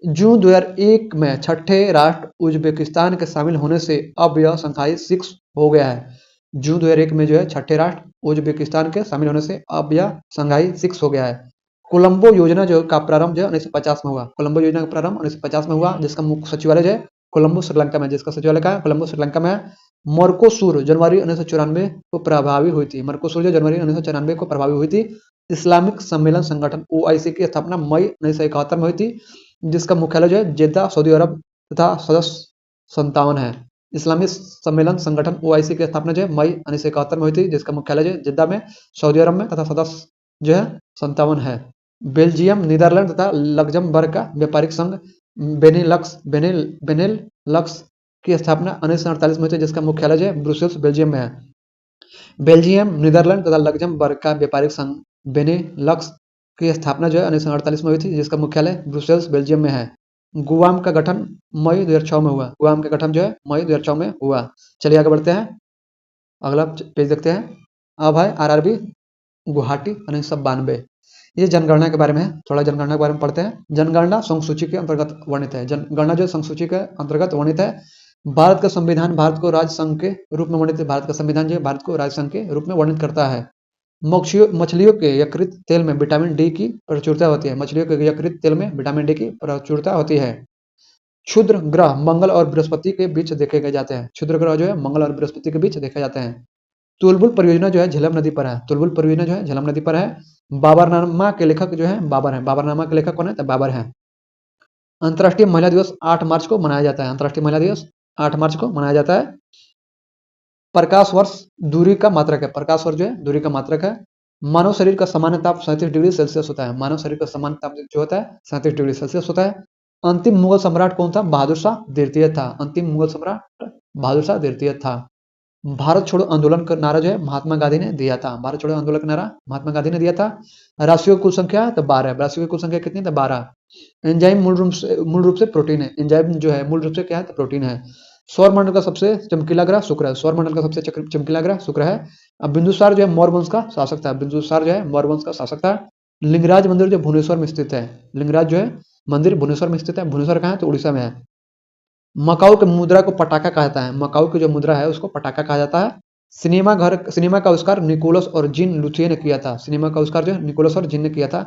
जून 2001 में छठे राष्ट्र उज्बेकिस्तान के शामिल होने से अब यह संघाई 6 हो गया है। जून 2001 में जो है छठे राष्ट्र उज्बेकिस्तान के शामिल होने से अब यह संघाई 6 हो गया है। कोलंबो योजना जो का प्रारंभ जो है 1950 में हुआ। कोलंबो योजना का प्रारंभ 1950 में हुआ, जिसका मुख्य सचिवालय जो है कोलंबो श्रीलंका में, जिसका सचिवालय कहाँ है? कोलंबो श्रीलंका में है। मर्कोसुर जनवरी 1994 को प्रभावी हुई थी। मर्कोसुर जो जनवरी 1994 को प्रभावी हुई थी। इस्लामिक सम्मेलन संगठन OIC की स्थापना मई 1971 में हुई थी, जिसका मुख्यालय जो है जेद्दा सऊदी अरब तथा सदस्य 57 है। इस्लामिक सम्मेलन संगठन OIC की स्थापना जो है मई 1971 में हुई थी, जिसका मुख्यालय जो है जेद्दा में सऊदी अरब में तथा सदस्य जो है 57 है। बेल्जियम, नीदरलैंड तथा लक्जमबर्ग का व्यापारिक संघ बेनेलक्स की स्थापना 1948 में हुई थी, जिसका मुख्यालय जो है ब्रुसेल्स बेल्जियम में है। बेल्जियम, नीदरलैंड तथा लक्जमबर्ग का व्यापारिक संघ बेनेलक्स की स्थापना जो है 1948 में हुई थी, जिसका मुख्यालय ब्रुसेल्स बेल्जियम में है। गुआम का गठन मई 2006 में हुआ। गुआम का गठन जो है मई 2006 में हुआ। चलिए आगे बढ़ते हैं, अगला पेज देखते हैं। अब है आरआरबी गुवाहाटी 1992। ये जनगणना के बारे में है, थोड़ा जनगणना के बारे में पढ़ते हैं। जनगणना संसूची के अंतर्गत वर्णित है। जनगणना जो संसूची के अंतर्गत वर्णित है। भारत का संविधान भारत को राज्य संघ के रूप में वर्णित है। भारत का संविधान जो है भारत को राज्य संघ के रूप में वर्णित करता है। मछलियों के यकृत तेल में विटामिन डी की प्रचुरता होती है। मछलियों के यकृत तेल में विटामिन डी की प्रचुरता होती है। क्षुद्र ग्रह मंगल और बृहस्पति के बीच देखे जाते हैं। क्षुद्र ग्रह जो है मंगल और बृहस्पति के बीच देखे जाते हैं। तुलबुल परियोजना जो है झेलम नदी पर है। तुलबुल परियोजना जो है झेलम नदी पर है। बाबरनामा के लेखक जो है बाबर है। बाबरनामा के लेखक कौन है? तो बाबर है। अंतर्राष्ट्रीय महिला दिवस 8 मार्च को मनाया जाता है। अंतर्राष्ट्रीय महिला दिवस 8 मार्च को मनाया जाता है। प्रकाश वर्ष दूरी का मात्रक है। प्रकाश वर्ष जो है दूरी का मात्रक है। मानव शरीर का सामान्य ताप 37 डिग्री सेल्सियस होता है। मानव शरीर का सामान्य ताप जो होता है 37 डिग्री सेल्सियस होता है। अंतिम मुगल सम्राट कौन था? बहादुर शाह द्वितीय था। अंतिम मुगल सम्राट बहादुर शाह द्वितीय था। भारत छोड़ो आंदोलन का नारा जो है महात्मा गांधी ने दिया था। भारत छोड़ो आंदोलन का नारा महात्मा गांधी ने दिया था। राशियों की कुल संख्या तो 12 है। राशियों की कुल संख्या कितनी? तो 12। एंजाइम मूल रूप से प्रोटीन है। एंजाइम जो है मूल रूप से क्या है? तो प्रोटीन है। सौर मंडल का सबसे चमकीला ग्रह शुक्र है। सौर मंडल का सबसे चमकीला ग्रह शुक्र है। अब बिंदुसार जो है मौर्य वंश का शासक था। बिंदुसार जो है मौर्य वंश का शासक था। लिंगराज मंदिर जो भुवनेश्वर में स्थित है। लिंगराज जो है मंदिर भुवनेश्वर में स्थित है। भुवनेश्वर कहाँ है? तो उड़ीसा में है। मकाऊ की मुद्रा को पटाखा कहा जाता है। मकाऊ की जो मुद्रा है उसको पटाखा कहा जाता है। सिनेमा का आविष्कार निकोलस और जीन लुथिये ने किया था। सिनेमा का आविष्कार जो है निकोलस और जीन ने किया था।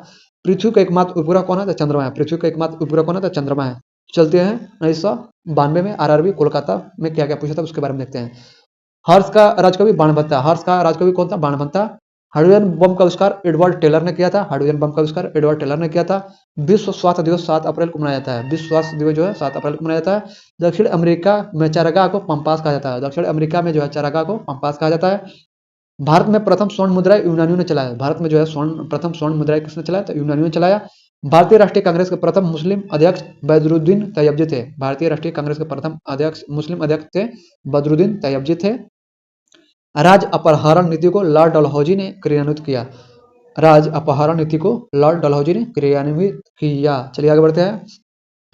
पृथ्वी का एकमात्र उपग्रह कौन है? तो चंद्रमा है। पृथ्वी का एकमात्र उपग्रह कौन है? तो चंद्रमा है। चलते हैं 1992 में आरआरबी कोलकाता में क्या क्या पूछा था उसके बारे में देखते हैं। हर्ष का राजकवि बाणभट्टा। हर्ष का राजकवि कौन था? बाणभट्टा। हाइड्रोजन बम का आविष्कार एडवर्ड टेलर ने किया था। हाइड्रोजन बम का आविष्कार एडवर्ड टेलर ने किया था। विश्व स्वास्थ्य दिवस 7 अप्रैल को मनाया जाता है। विश्व स्वास्थ्य दिवस जो है 7 अप्रैल को मनाया जाता है। दक्षिण अमेरिका में चारागाह को पंपास कहा जाता है। दक्षिण अमेरिका में जो है चारागाह को पंपास कहा जाता है। भारत में प्रथम स्वर्ण मुद्रा यूनानियों ने चलाया। भारत में जो है प्रथम स्वर्ण मुद्रा किसने चलाया? तो यूनानियों ने चलाया। भारतीय राष्ट्रीय कांग्रेस के प्रथम मुस्लिम अध्यक्ष बदरुद्दीन तैयबजी थे। भारतीय राष्ट्रीय कांग्रेस के प्रथम अध्यक्ष मुस्लिम अध्यक्ष थे बदरुद्दीन तैयबजी थे। राज अपहरण नीति को लॉर्ड डलहौजी ने क्रियान्वित किया। राज अपहरण नीति को लॉर्ड डलहौजी ने क्रियान्वित किया। चलिए आगे बढ़ते हैं।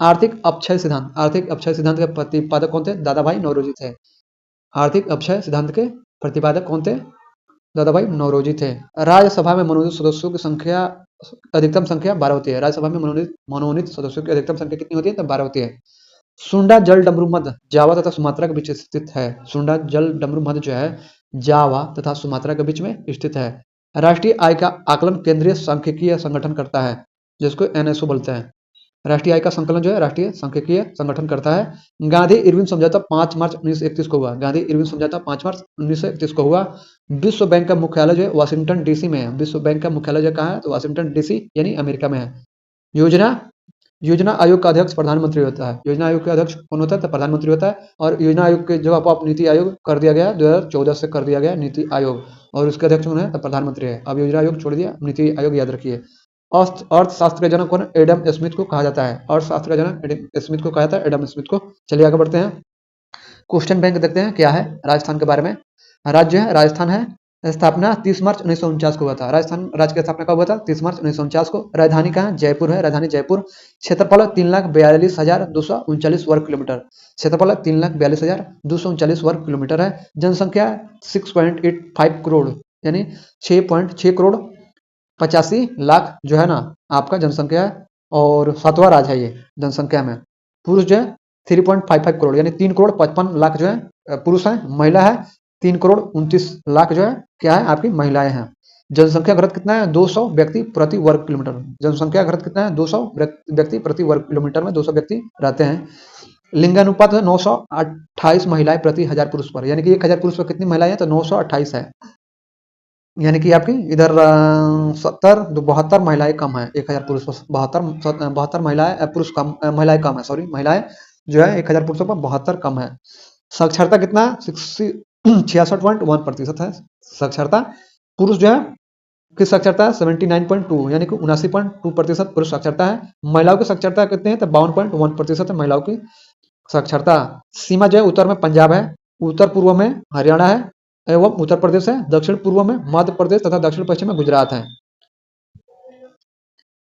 आर्थिक अपक्षय सिद्धांत। आर्थिक अपक्षय सिद्धांत के प्रतिपादक कौन थे? दादाभाई नौरोजी थे। आर्थिक अपक्षय सिद्धांत के प्रतिपादक कौन थे? दादाभाई नौरोजी थे। राज्यसभा में मनोनीत सदस्यों की संख्या अधिकतम संख्या 12 होती है। राज्यसभा में मनोनीत सदस्यों की अधिकतम संख्या कितनी होती है? तो 12 होती है। सुंडा जल डमरू मध्य जावा तथा सुमात्रा के बीच स्थित है। सुंडा जल डमरू मध्य जो है जावा तथा सुमात्रा के बीच में स्थित है। राष्ट्रीय आय का आकलन केंद्रीय सांख्यिकीय संगठन करता है, जिसको एनएसओ बोलते हैं। राष्ट्रीय आय का संकलन जो है राष्ट्रीय सांख्यिकीय संगठन करता है। गांधी इरविन समझौता 5 मार्च 1931 को हुआ। गांधी इरविन समझौता 5 मार्च 1931 को हुआ। विश्व बैंक का मुख्यालय जो है वाशिंगटन डीसी में है। विश्व बैंक का मुख्यालय जो कहाँ है? तो वाशिंगटन डीसी यानी अमेरिका में है। योजना आयोग का अध्यक्ष प्रधानमंत्री होता है। योजना आयोग का अध्यक्ष कौन होता है? तो प्रधानमंत्री होता है। और योजना आयोग के जगह पर नीति आयोग कर दिया गया 2014 से कर दिया गया नीति आयोग, और उसके अध्यक्ष कौन है? तो प्रधानमंत्री है। अब योजना आयोग छोड़ दिया, नीति आयोग याद रखिए। अर्थशास्त्र का जनक कौन? एडम स्मिथ को कहा जाता है। अर्थशास्त्र का जनक एडम स्मिथ को कहा जाता है, एडम स्मिथ को। चलिए आगे बढ़ते हैं। क्वेश्चन बैंक देखते हैं क्या है राजस्थान के बारे में। राज्य है राजस्थान है। स्थापना 30 मार्च 1949 को हुआ था। राजस्थान राज्य की स्थापना कब हुआ था? 30 मार्च 1949 को। राजधानी कहाँ? जयपुर है। राजधानी जयपुर। क्षेत्रफल 3,42,239 वर्ग किलोमीटर। क्षेत्रफल 3,42,239 वर्ग किलोमीटर है। जनसंख्या 6.85 करोड़ यानी 6.6 करोड़ 85 लाख जो है ना आपका जनसंख्या है। और 7वां राज्य है ये जनसंख्या में। पुरुष जो है 3.55 करोड़ यानी 3 करोड़ 55 लाख जो है पुरुष है। महिला है 3 करोड़ 29 लाख जो है क्या है आपकी महिलाएं हैं। जनसंख्या घनत्व कितना है? 200 व्यक्ति प्रति वर्ग किलोमीटर। जनसंख्या घनत्व कितना है? 200 व्यक्ति प्रति वर्ग किलोमीटर में 200 व्यक्ति रहते हैं। लिंगानुपात है 928 महिलाएं प्रति 1000 पुरुष पर, यानी कि 1000 पुरुष पर कितनी महिलाएं हैं? तो 928 है। यानी कि आपकी इधर 72 महिलाएं कम है 1000 पुरुष पर। 72 महिलाएं पुरुष कम, महिलाएं कम है, सॉरी महिलाएं जो है 1000 पुरुषों पर 72 कम है। साक्षरता कितना? 66.1% है साक्षरता। पुरुष जो है की साक्षरता 79.2 यानी कि 79.2% पुरुष साक्षरता है। महिलाओं की साक्षरता कितने हैं? तो 52.1% है महिलाओं की साक्षरता सीमा जो है उत्तर में पंजाब है, उत्तर पूर्व में हरियाणा है एवं उत्तर प्रदेश है, दक्षिण पूर्व में मध्य प्रदेश तथा दक्षिण पश्चिम में गुजरात है।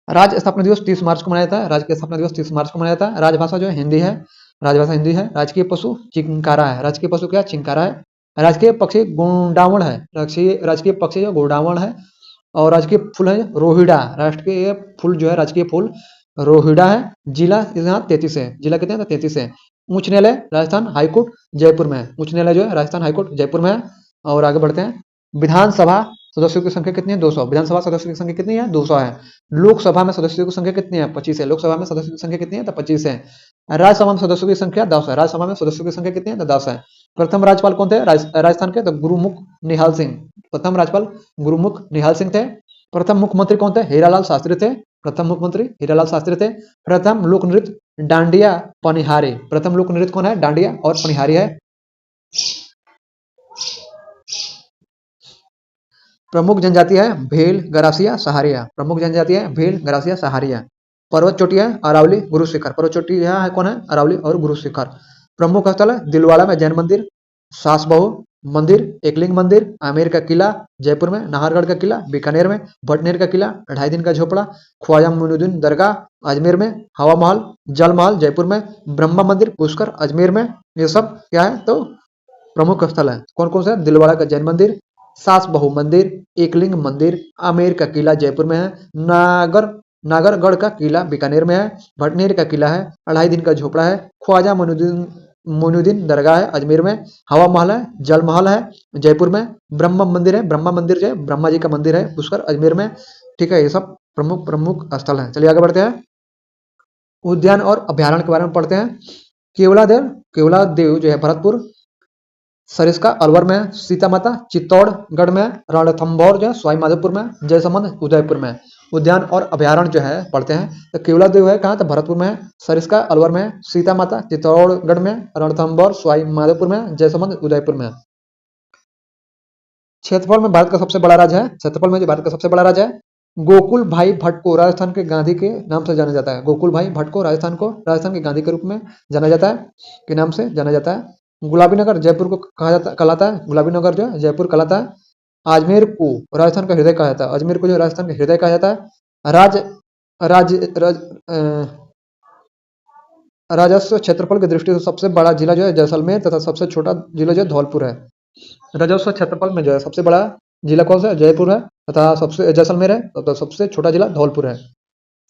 राज्य स्थापना दिवस 30 मार्च को मनाया जाता है। राज्य की स्थापना दिवस 30 मार्च को मनाया जाता है। राजभाषा जो है हिंदी है, राजभाषा हिंदी है। राजकीय पशु चिंकारा है। राजकीय पशु क्या? चिंकारा है। राजकीय पक्षी गोंडावण है। राजकीय पक्षी जो गोंडावण है। और राजकीय फूल है रोहिड़ा। राष्ट्रीय फूल जो है राजकीय फूल रोहिड़ा है। जिला यहाँ 33 है। जिला कितने हैं? 33 है। उच्च न्यायालय राजस्थान हाईकोर्ट जयपुर में है। उच्च न्यायालय जो है राजस्थान हाईकोर्ट जयपुर में है। और आगे बढ़ते हैं। विधानसभा सदस्यों की संख्या कितनी है? 200। विधानसभा सदस्यों की संख्या कितनी है? 200 है। लोकसभा में सदस्यों की संख्या कितनी है? 25 है। लोकसभा में सदस्यों की संख्या कितनी है? तो 25 है। राज्यसभा में सदस्यों की संख्या 10 है। राज्यसभा में सदस्यों की संख्या कितनी है? तो 10 है। प्रथम राज्यपाल कौन थे राजस्थान के? तो गुरुमुख निहाल सिंह। प्रथम राज्यपाल गुरुमुख निहाल सिंह थे। प्रथम मुख्यमंत्री कौन थे? हीरालाल शास्त्री थे। प्रथम मुख्यमंत्री हीरालाल शास्त्री थे। प्रथम लोक नृत्य डांडिया पनिहारी। प्रथम लोक नृत्य कौन है? डांडिया और पनिहारी है। प्रमुख जनजाति है भेल, गरासिया, सहारिया। प्रमुख जनजाति है भेल, गरासिया, सहारिया। पर्वत चोटियां अरावली, गुरु शिखर। पर्वत चोटियां है कौन है? अरावली और गुरु शिखर। प्रमुख स्थल है दिलवाड़ा में जैन मंदिर, सास बहू मंदिर, एकलिंग मंदिर, आमेर का किला जयपुर में, नाहरगढ़ का किला बीकानेर में, भटनेर का किला, 2.5 दिन का झोपड़ा ख्वाजा मोइनुद्दीन दरगाह अजमेर में, हवा महल जल महल जयपुर में, ब्रह्मा मंदिर पुष्कर अजमेर में। ये सब क्या है? तो प्रमुख स्थल है। कौन कौन सा? दिलवाड़ा का जैन मंदिर, सास बहू मंदिर, एकलिंग मंदिर, आमेर का किला जयपुर में है, नागरगढ़ का किला बीकानेर में है, भटनेर का किला है, 2.5 दिन का झोपड़ा है, ख्वाजा मोइनुद्दीन दरगाह है अजमेर में, हवा महल है जल महल है जयपुर में, ब्रह्मा मंदिर है, ब्रह्मा मंदिर जो है ब्रह्मा जी का मंदिर है पुष्कर अजमेर में। ठीक है, ये सब प्रमुख प्रमुख स्थल है। चलिए आगे बढ़ते हैं। उद्यान और अभ्यारण्य के बारे में पढ़ते हैं। केवलादेव जो है भरतपुर, सरिस्का अलवर में, सीता माता चित्तौड़गढ़ में, रणथंभौर जो है सवाई माधोपुर में, जयसमंद उदयपुर में। उद्यान और अभ्यारण्य जो है पढ़ते हैं। तो केवलादेव है कहाँ? तो भरतपुर में है। सरिस्का अलवर में, सीता माता चित्तौड़गढ़ में, रणथंभौर सवाई माधोपुर में, जयसमंद उदयपुर में। क्षेत्रफल में भारत का सबसे बड़ा राज्य है। क्षेत्रफल में जो भारत का सबसे बड़ा राज्य है। गोकुल भाई भट्ट को राजस्थान के गांधी के नाम से जाना जाता है। गोकुल भाई भट्ट को राजस्थान के गांधी के रूप में जाना जाता है, के नाम से जाना जाता है। गुलाबी नगर जयपुर को कहलाता है। गुलाबी नगर जो है जयपुर कहलाता है। अजमेर को राजस्थान का हृदय कहा जाता है। अजमेर को जो राजस्थान का हृदय कहा जाता है। राजस्व क्षेत्रफल की दृष्टि से सबसे बड़ा जिला जो है जैसलमेर तथा सबसे छोटा जिला जो है धौलपुर है। राजस्व क्षेत्रफल में जो है सबसे बड़ा जिला कौन सा है? जयपुर है तथा सबसे जैसलमेर है तथा सबसे छोटा जिला धौलपुर है।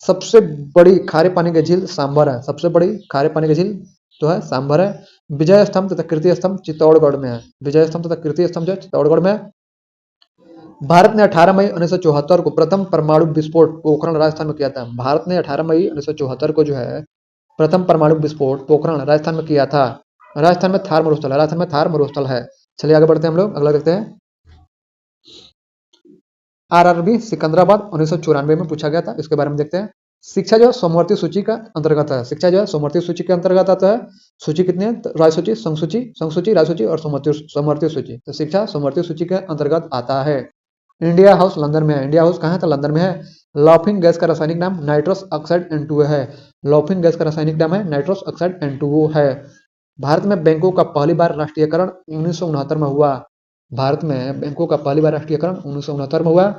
सबसे बड़ी खारे पानी की झील सांभर है। सबसे बड़ी खारे पानी की झील जो है सांभर है। विजय स्तंभ तथा कीर्ति स्तंभ चित्तौड़गढ़ में है। विजय स्तंभ तथा कीर्ति स्तंभ जो है चित्तौड़गढ़ में है। भारत ने 18 मई 1974 को प्रथम परमाणु विस्फोट पोखरण राजस्थान में किया था। भारत ने 18 मई 1974 को जो है प्रथम परमाणु विस्फोट पोखरण राजस्थान में किया था। राजस्थान में थार मरुस्थल है। राजस्थान में थार मरुस्थल है। चलिए आगे बढ़ते हैं हम लोग। अगला देखते हैं। आरआरबी सिकंदराबाद 1994 में पूछा गया था, इसके बारे में देखते हैं। शिक्षा जो है सोमवती सूची का अंतर्गत है। शिक्षा जो है सोमवती सूची के अंतर्गत आता है। सूची कितनी है? राय सूची, संघ सूची, राय सूची और सोमवती सूची। तो शिक्षा सोमवती सूची के अंतर्गत आता है। इंडिया हाउस लंदन में है। इंडिया हाउस कहाँ है? तो लंदन में है। लाफिंग गैस का रासायनिक नाम नाइट्रस ऑक्साइड N2O है। लाफिंग गैस का रासायनिक नाम है नाइट्रस ऑक्साइड N2O है। भारत में बैंकों का पहली बार राष्ट्रीयकरण 1969 में हुआ। भारत में बैंकों का पहली बार राष्ट्रीयकरण 1969 में हुआ।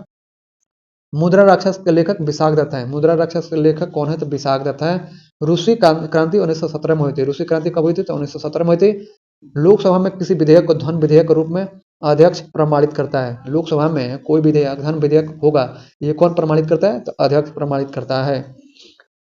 मुद्रा राक्षस के लेखक विशाख दत्त है। मुद्रा राक्षस के लेखक कौन है? तो विशाख दत्त है। रूसी क्रांति 1917 में हुई थी। रूसी क्रांति कब हुई थी? तो 1917 में हुई थी। लोकसभा में किसी विधेयक को धन विधेयक के रूप में अध्यक्ष प्रमाणित करता है। लोकसभा में कोई विधेयक धन विधेयक होगा, ये कौन प्रमाणित करता है? तो अध्यक्ष प्रमाणित करता है।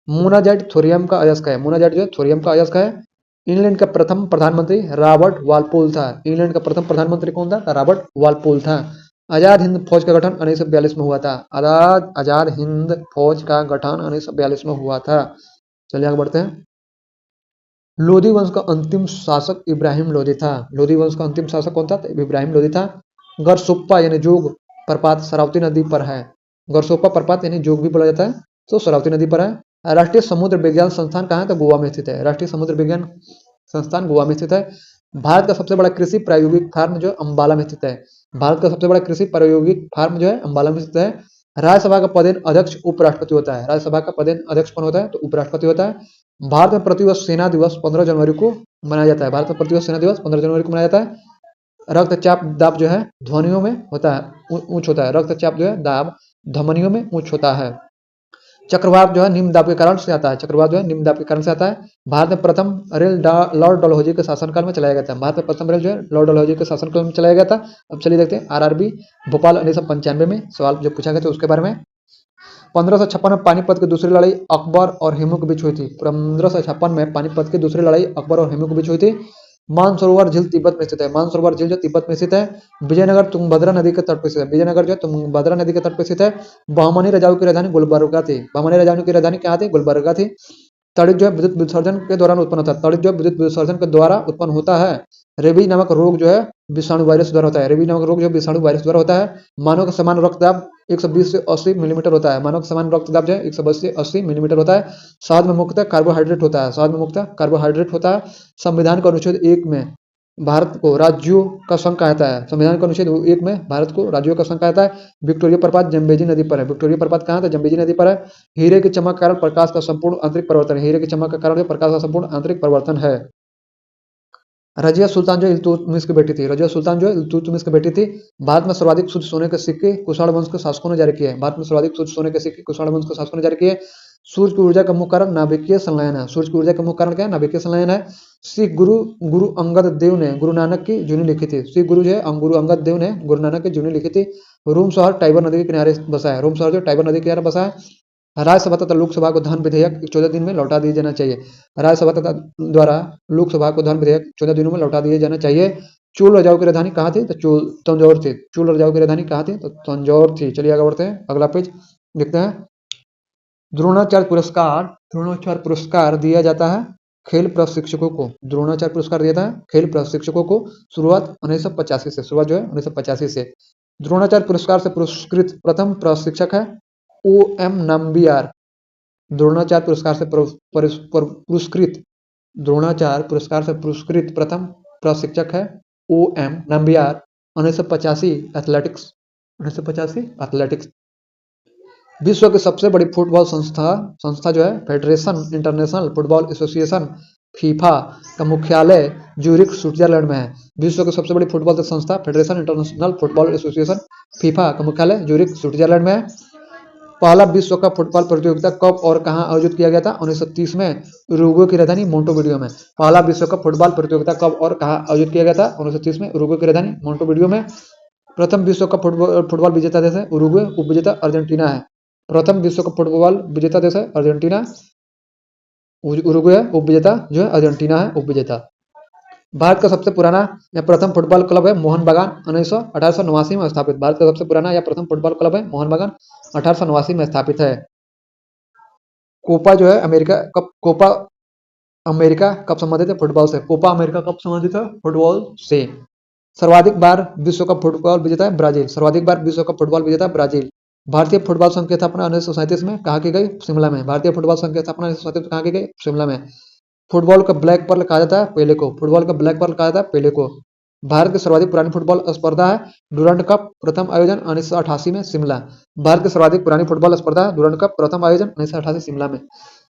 मोनाजाइट थोरियम का अयस्क है। मोनाजाइट जो है थोरियम का अयस्क है। इंग्लैंड का प्रथम प्रधानमंत्री रॉबर्ट वालपोल था। इंग्लैंड का प्रथम प्रधानमंत्री कौन था? रॉबर्ट वालपोल था। आजाद हिंद फौज का गठन 1942 में हुआ था। आजाद हिंद फौज का गठन 1942 में हुआ था। चलिए आगे बढ़ते हैं। लोधी वंश का अंतिम शासक इब्राहिम लोधी था। लोधी वंश का अंतिम शासक कौन था? तो इब्राहिम लोधी था। गरसोप्पा यानी जोग प्रपात शरावती नदी पर है। गरसोप्पा प्रपात यानी जोग भी बोला जाता है, तो शरावती नदी पर है। राष्ट्रीय समुद्र विज्ञान संस्थान कहाँ है? तो गोवा में स्थित है। राष्ट्रीय समुद्र विज्ञान संस्थान गोवा में स्थित है। भारत का सबसे बड़ा कृषि प्रायोगिक फार्म जो अंबाला में स्थित है। भारत का सबसे बड़ा कृषि प्रायोगिक फार्म जो है अंबाला में स्थित है। राज्यसभा का पदेन अध्यक्ष उपराष्ट्रपति होता है। राज्यसभा का पदेन अध्यक्ष कौन होता है? तो उपराष्ट्रपति होता है। भारत में प्रतिवर्ष सेना दिवस 15 जनवरी को मनाया जाता है। भारत में प्रतिवर्ष सेना दिवस 15 जनवरी को मनाया जाता है। रक्तचाप दाब जो है ध्वनियों में होता है, ऊंच होता है। रक्तचाप जो है दाब धमनियों में ऊंच होता है। चक्रवात जो है निम्न दाब के कारण से आता है। चक्रवात जो है निम्न दाब के कारण से आता है। भारत में प्रथम रेल लॉर्ड डलहौजी के शासनकाल में चलाया गया था। भारत में प्रथम रेल जो है लॉर्ड डलहौजी के शासनकाल में चलाया गया था। अब चलिए देखते हैं आरआरबी भोपाल 1995 में सवाल जो पूछा गया था उसके बारे में। 1556 में पानीपत की दूसरी लड़ाई अकबर और हेमू के बीच हुई थी। 1556 में पानीपत की दूसरी लड़ाई अकबर और हेमू के बीच हुई थी। मानसरोवर झील तिब्बत में स्थित है। मानसरोवर झील जो तिब्बत में स्थित है। विजयनगर तुंगभद्रा नदी के तट पर स्थित है। विजयनगर जो तुंगभद्रा नदी के तट पर स्थित है। बहमनी राजाओं की राजधानी गुलबर्गा थी। बहमनी राजाओं की राजधानी क्या थी? गुलबर्गा थी। तड़ित जो है विद्युत विसर्जन के दौरान उत्पन्न होता है। तड़ित जो है विद्युत विसर्जन के द्वारा उत्पन्न होता है। रेबीज नामक रोग जो है विषाणु वायरस द्वारा होता है। रेबीज नामक रोग जो विषाणु वायरस द्वारा होता है। मानव का समान रक्तदाब 120 से 80 मिलीमीटर होता है। मानव का समान रक्तदाब जो है 120 से 80 मिलीमीटर होता है। शहद में मुख्यतः कार्बोहाइड्रेट होता है। शहद में मुख्यतः कार्बोहाइड्रेट होता है। संविधान का अनुच्छेद 1 में भारत को राज्यों का संघ कहता है। संविधान का अनुच्छेद 1 में भारत को राज्यों का संघ कहता है। विक्टोरिया प्रपात जम्बेजी नदी पर है। विक्टोरिया प्रपात कहाँ था? जम्बेजी नदी पर है। हीरे की चमक के कारण प्रकाश का संपूर्ण आंतरिक परिवर्तन है। हीरे की चमक के कारण प्रकाश का संपूर्ण आंतरिक परिवर्तन है। रजिया सुल्तान जो इल्तुतमिश की बेटी थी। रजिया सुल्तान जो इल्तुतमिश की बेटी थी। भारत में सर्वाधिक शुद्ध सोने के सिक्के कुषाण वंश के शासकों ने जारी किए हैं। भारत में सर्वाधिक शुद्ध सोने के सिक्के कुषाण वंश के शासकों ने जारी किए। सूर्य की ऊर्जा का मुख्य कारण नाभिकीय संलयन है। सूर्य की ऊर्जा का मुख्य कारण क्या है? नाभिकीय संलयन है। सिख गुरु गुरु अंगद देव ने गुरु नानक की जीवनी लिखी थी। सिख गुरु जो है गुरु अंगद देव ने गुरु नानक की जीवनी लिखी थी। रोम शहर टाइबर नदी के किनारे बसा है। रोम शहर जो टाइबर नदी के किनारे बसा है। राज्यसभा तथा लोकसभा को धन विधेयक 14 दिन में लौटा दिया जाना चाहिए। राज्यसभा तथा द्वारा लोकसभा को धन विधेयक 14 दिनों में लौटा दिया जाना चाहिए। चोल राजाओं की राजधानी कहाँ थी? तो तंजौर थी। चोल राजाओं की राजधानी कहाँ थी? तो तंजौर थी। चलिए आगे बढ़ते हैं, अगला पेज देखते हैं। द्रोणाचार्य पुरस्कार दिया जाता है खेल प्रशिक्षकों को। द्रोणाचार्य पुरस्कार दिया था खेल प्रशिक्षकों को। शुरुआत 1985 से। शुरुआत जो है 1985 से। द्रोणाचार्य पुरस्कार से पुरस्कृत प्रथम प्रशिक्षक है ओ एम नंबियार। द्रोणाचार्य पुरस्कार से पुरस्कृत द्रोणाचार्य पुरस्कार से पुरस्कृत प्रथम प्रशिक्षक है ओ एम नंबियार। 1985 एथलेटिक्स। विश्व की सबसे बड़ी फुटबॉल संस्था जो है federation international football association FIFA का मुख्यालय ज्यूरिख स्विट्जरलैंड में है। विश्व की सबसे बड़ी फुटबॉल संस्था federation international football association FIFA का मुख्यालय ज्यूरिख स्विट्जरलैंड में है। पहला विश्व कप फुटबॉल प्रतियोगिता कब और कहां आयोजित किया गया था? 1930 में उरुग्वे की राजधानी मोंटेविडियो में। पहला विश्व कप फुटबॉल प्रतियोगिता कब और कहां आयोजित किया गया था? 1930 में उरुग्वे की राजधानी मोंटेविडियो में। प्रथम विश्व कप फुटबॉल विजेता देश है उरुग्वे। उपविजेता अर्जेंटीना है। प्रथम विश्व कप फुटबॉल विजेता देश है अर्जेंटीना। उरुग्वे उपविजेता जो है अर्जेंटीना है उपविजेता। भारत का सबसे पुराना या प्रथम फुटबॉल क्लब है मोहन बागान। 1889 में स्थापित। भारत का सबसे पुराना या प्रथम फुटबॉल क्लब है मोहन बागान। 1889 में स्थापित है। कोपा जो है कोपा अमेरिका कब संबंधित है? फुटबॉल से। कोपा अमेरिका कब संबंधित है? फुटबॉल से। सर्वाधिक बार विश्व कप फुटबॉल विजेता है ब्राजील। सर्वाधिक बार विश्व कप फुटबॉल विजेता है ब्राजील। भारतीय फुटबॉल संघ की स्थापना 1937 में कहाँ की गई? शिमला में। भारतीय फुटबॉल संघ की स्थापना 1937 में कहाँ की गई? शिमला में। फुटबॉल का ब्लैक पर्ल कहा जाता है पेले को। फुटबॉल का ब्लैक पर्ल कहा जाता है पेले को। भारत की सर्वाधिक पुरानी फुटबॉल स्पर्धा है डुरंड कप। प्रथम आयोजन 1988 में शिमला। भारत की सर्वाधिक पुरानी फुटबॉल स्पर्धा है डुरंड कप। प्रथम आयोजन 1988 शिमला में।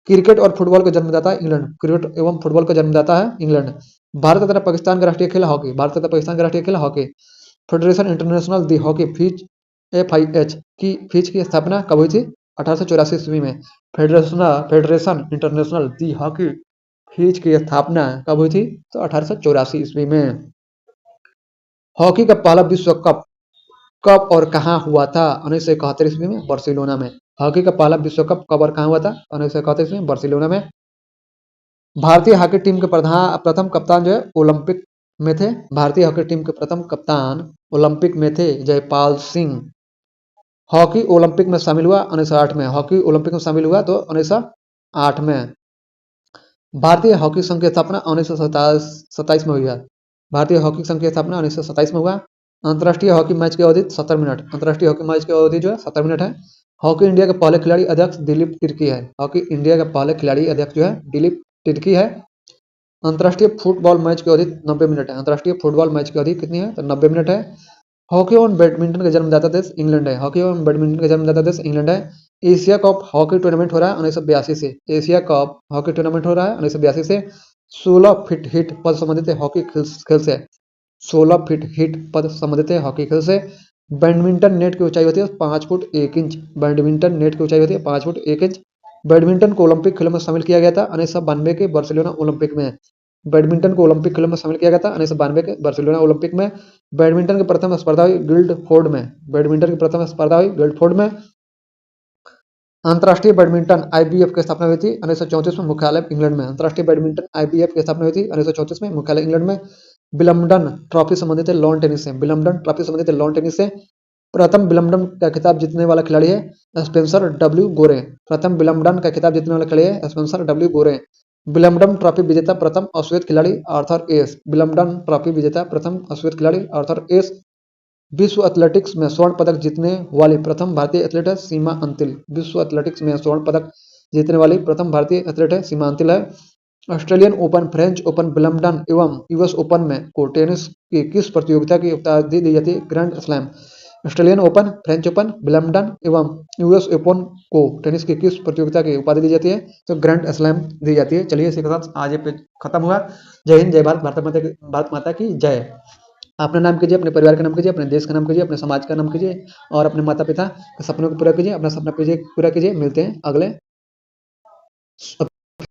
क्रिकेट और फुटबॉल का जन्मदाता है इंग्लैंड। क्रिकेट एवं फुटबॉल का जन्मदाता है इंग्लैंड। भारत तथा पाकिस्तान का राष्ट्रीय खेल हॉकी। भारत तथा पाकिस्तान का राष्ट्रीय खेल हॉकी। फेडरेशन इंटरनेशनल दी हॉकी FIH की स्थापना कब हुई थी? 1884 ईस्वी में। फेडरेशन इंटरनेशनल दी हॉकी फीज की स्थापना कब हुई थी? तो 1884 ईस्वी में। हॉकी का पहला विश्व कप कब और कहां हुआ था? 1971 ईस्वी में बार्सिलोना में। हॉकी का पहला विश्व कप कब और कहां हुआ था? 1971 ईस्वी में बार्सिलोना में। भारतीय हॉकी टीम के प्रथम कप्तान जो है ओलंपिक में थे। भारतीय हॉकी टीम के प्रथम कप्तान ओलंपिक में थे जयपाल सिंह। हॉकी ओलंपिक में शामिल हुआ 1908 में। हॉकी ओलंपिक में शामिल हुआ तो 1908 में। भारतीय हॉकी संघ की स्थापना 1927 में हुई है। भारतीय हॉकी संघ की स्थापना 1927 में हुआ। अंतर्राष्ट्रीय हॉकी मैच की अवधि 70 मिनट। अंतर्राष्ट्रीय हॉकी मैच की अवधि जो है 70 मिनट है। हॉकी इंडिया के पहले खिलाड़ी अध्यक्ष दिलीप तिर्की है। हॉकी इंडिया के पहले खिलाड़ी अध्यक्ष जो है दिलीप तिर्की है। अंतर्राष्ट्रीय फुटबॉल मैच की अवधि 90 मिनट है। अंतर्राष्ट्रीय फुटबॉल मैच की अवधि कितनी है? तो 90 मिनट है। हॉकी और बैडमिंटन का जन्मदाता देश इंग्लैंड है। हॉकी और बैडमिंटन का जन्मदाता देश इंग्लैंड है। एशिया कप हॉकी टूर्नामेंट हो रहा है 1982 से। एशिया कप हॉकी टूर्नामेंट हो रहा है 1982 से। 16 फीट हिट पद संबंधित है हॉकी खेल से। 16 फीट हिट पद संबंधित है हॉकी खेल से। बैडमिंटन नेट की ऊंचाई होती है 5 फुट 1 इंच। बैडमिंटन नेट की ऊंचाई होती है 5 फुट 1 इंच। बैडमिंटन को ओलंपिक खेलों में शामिल किया गया था 1992 के बार्सिलोना ओलंपिक में। बैडमिंटन को ओलंपिक खेलों में शामिल किया गया था 1992 के बार्सिलोना ओलंपिक में। बैडमिंटन की प्रथम स्पर्धा हुई गिल्डफोर्ड में। बैडमिंटन की प्रथम स्पर्धा हुई गिल्डफोर्ड में। अंतर्राष्ट्रीय बैडमिंटन आईबीएफ की स्थापना हुई थी 1934 में, मुख्यालय इंग्लैंड में। अंतर्राष्ट्रीय बैडमिंटन आईबीएफ की स्थापना हुई थी 1934 में, मुख्यालय इंग्लैंड में। विलम्बडन ट्रॉफी संबंधित है लॉन टेनिस से। विलम्बडन ट्रॉफी संबंधित है लॉन टेनिस से। प्रथम विलम्बडन का खिताब जीतने वाला खिलाड़ी है स्पेंसर डब्ल्यू गोरे। प्रथम विलम्बडन का खिताब जीतने वाला खिलाड़ी है स्पेंसर डब्ल्यू गोरे। विलम्बडन ट्रॉफी विजेता प्रथम अश्वेत खिलाड़ी आर्थर एस। विलम्बडन ट्रॉफी विजेता प्रथम अश्वेत खिलाड़ी आर्थर एस। विश्व एथलेटिक्स में स्वर्ण पदक जीतने वाली प्रथम भारतीय एथलीट है सीमा अंतिल। विश्व एथलेटिक्स में स्वर्ण पदक जीतने वाली प्रथम भारतीय एथलीट है सीमा अंतिल है। Australian open, French open, Wimbledon एवं यूएस ओपन में को टेनिस की किस प्रतियोगिता की उपाधि दी जाती है? Grand slam. Australian open, French open, Wimbledon एवं यूएस ओपन को टेनिस की किस प्रतियोगिता की उपाधि दी जाती है? तो ग्रैंड स्लैम दी जाती है। चलिए इसी के साथ आज ये पेज खत्म हुआ। जय हिंद, जय भारत, भारत माता की जय। अपना नाम कीजिए, अपने परिवार का नाम कीजिए, अपने देश का नाम कीजिए, अपने समाज का नाम कीजिए और अपने माता पिता के सपनों को पूरा कीजिए। अपना सपना पूरा कीजिए। मिलते हैं अगले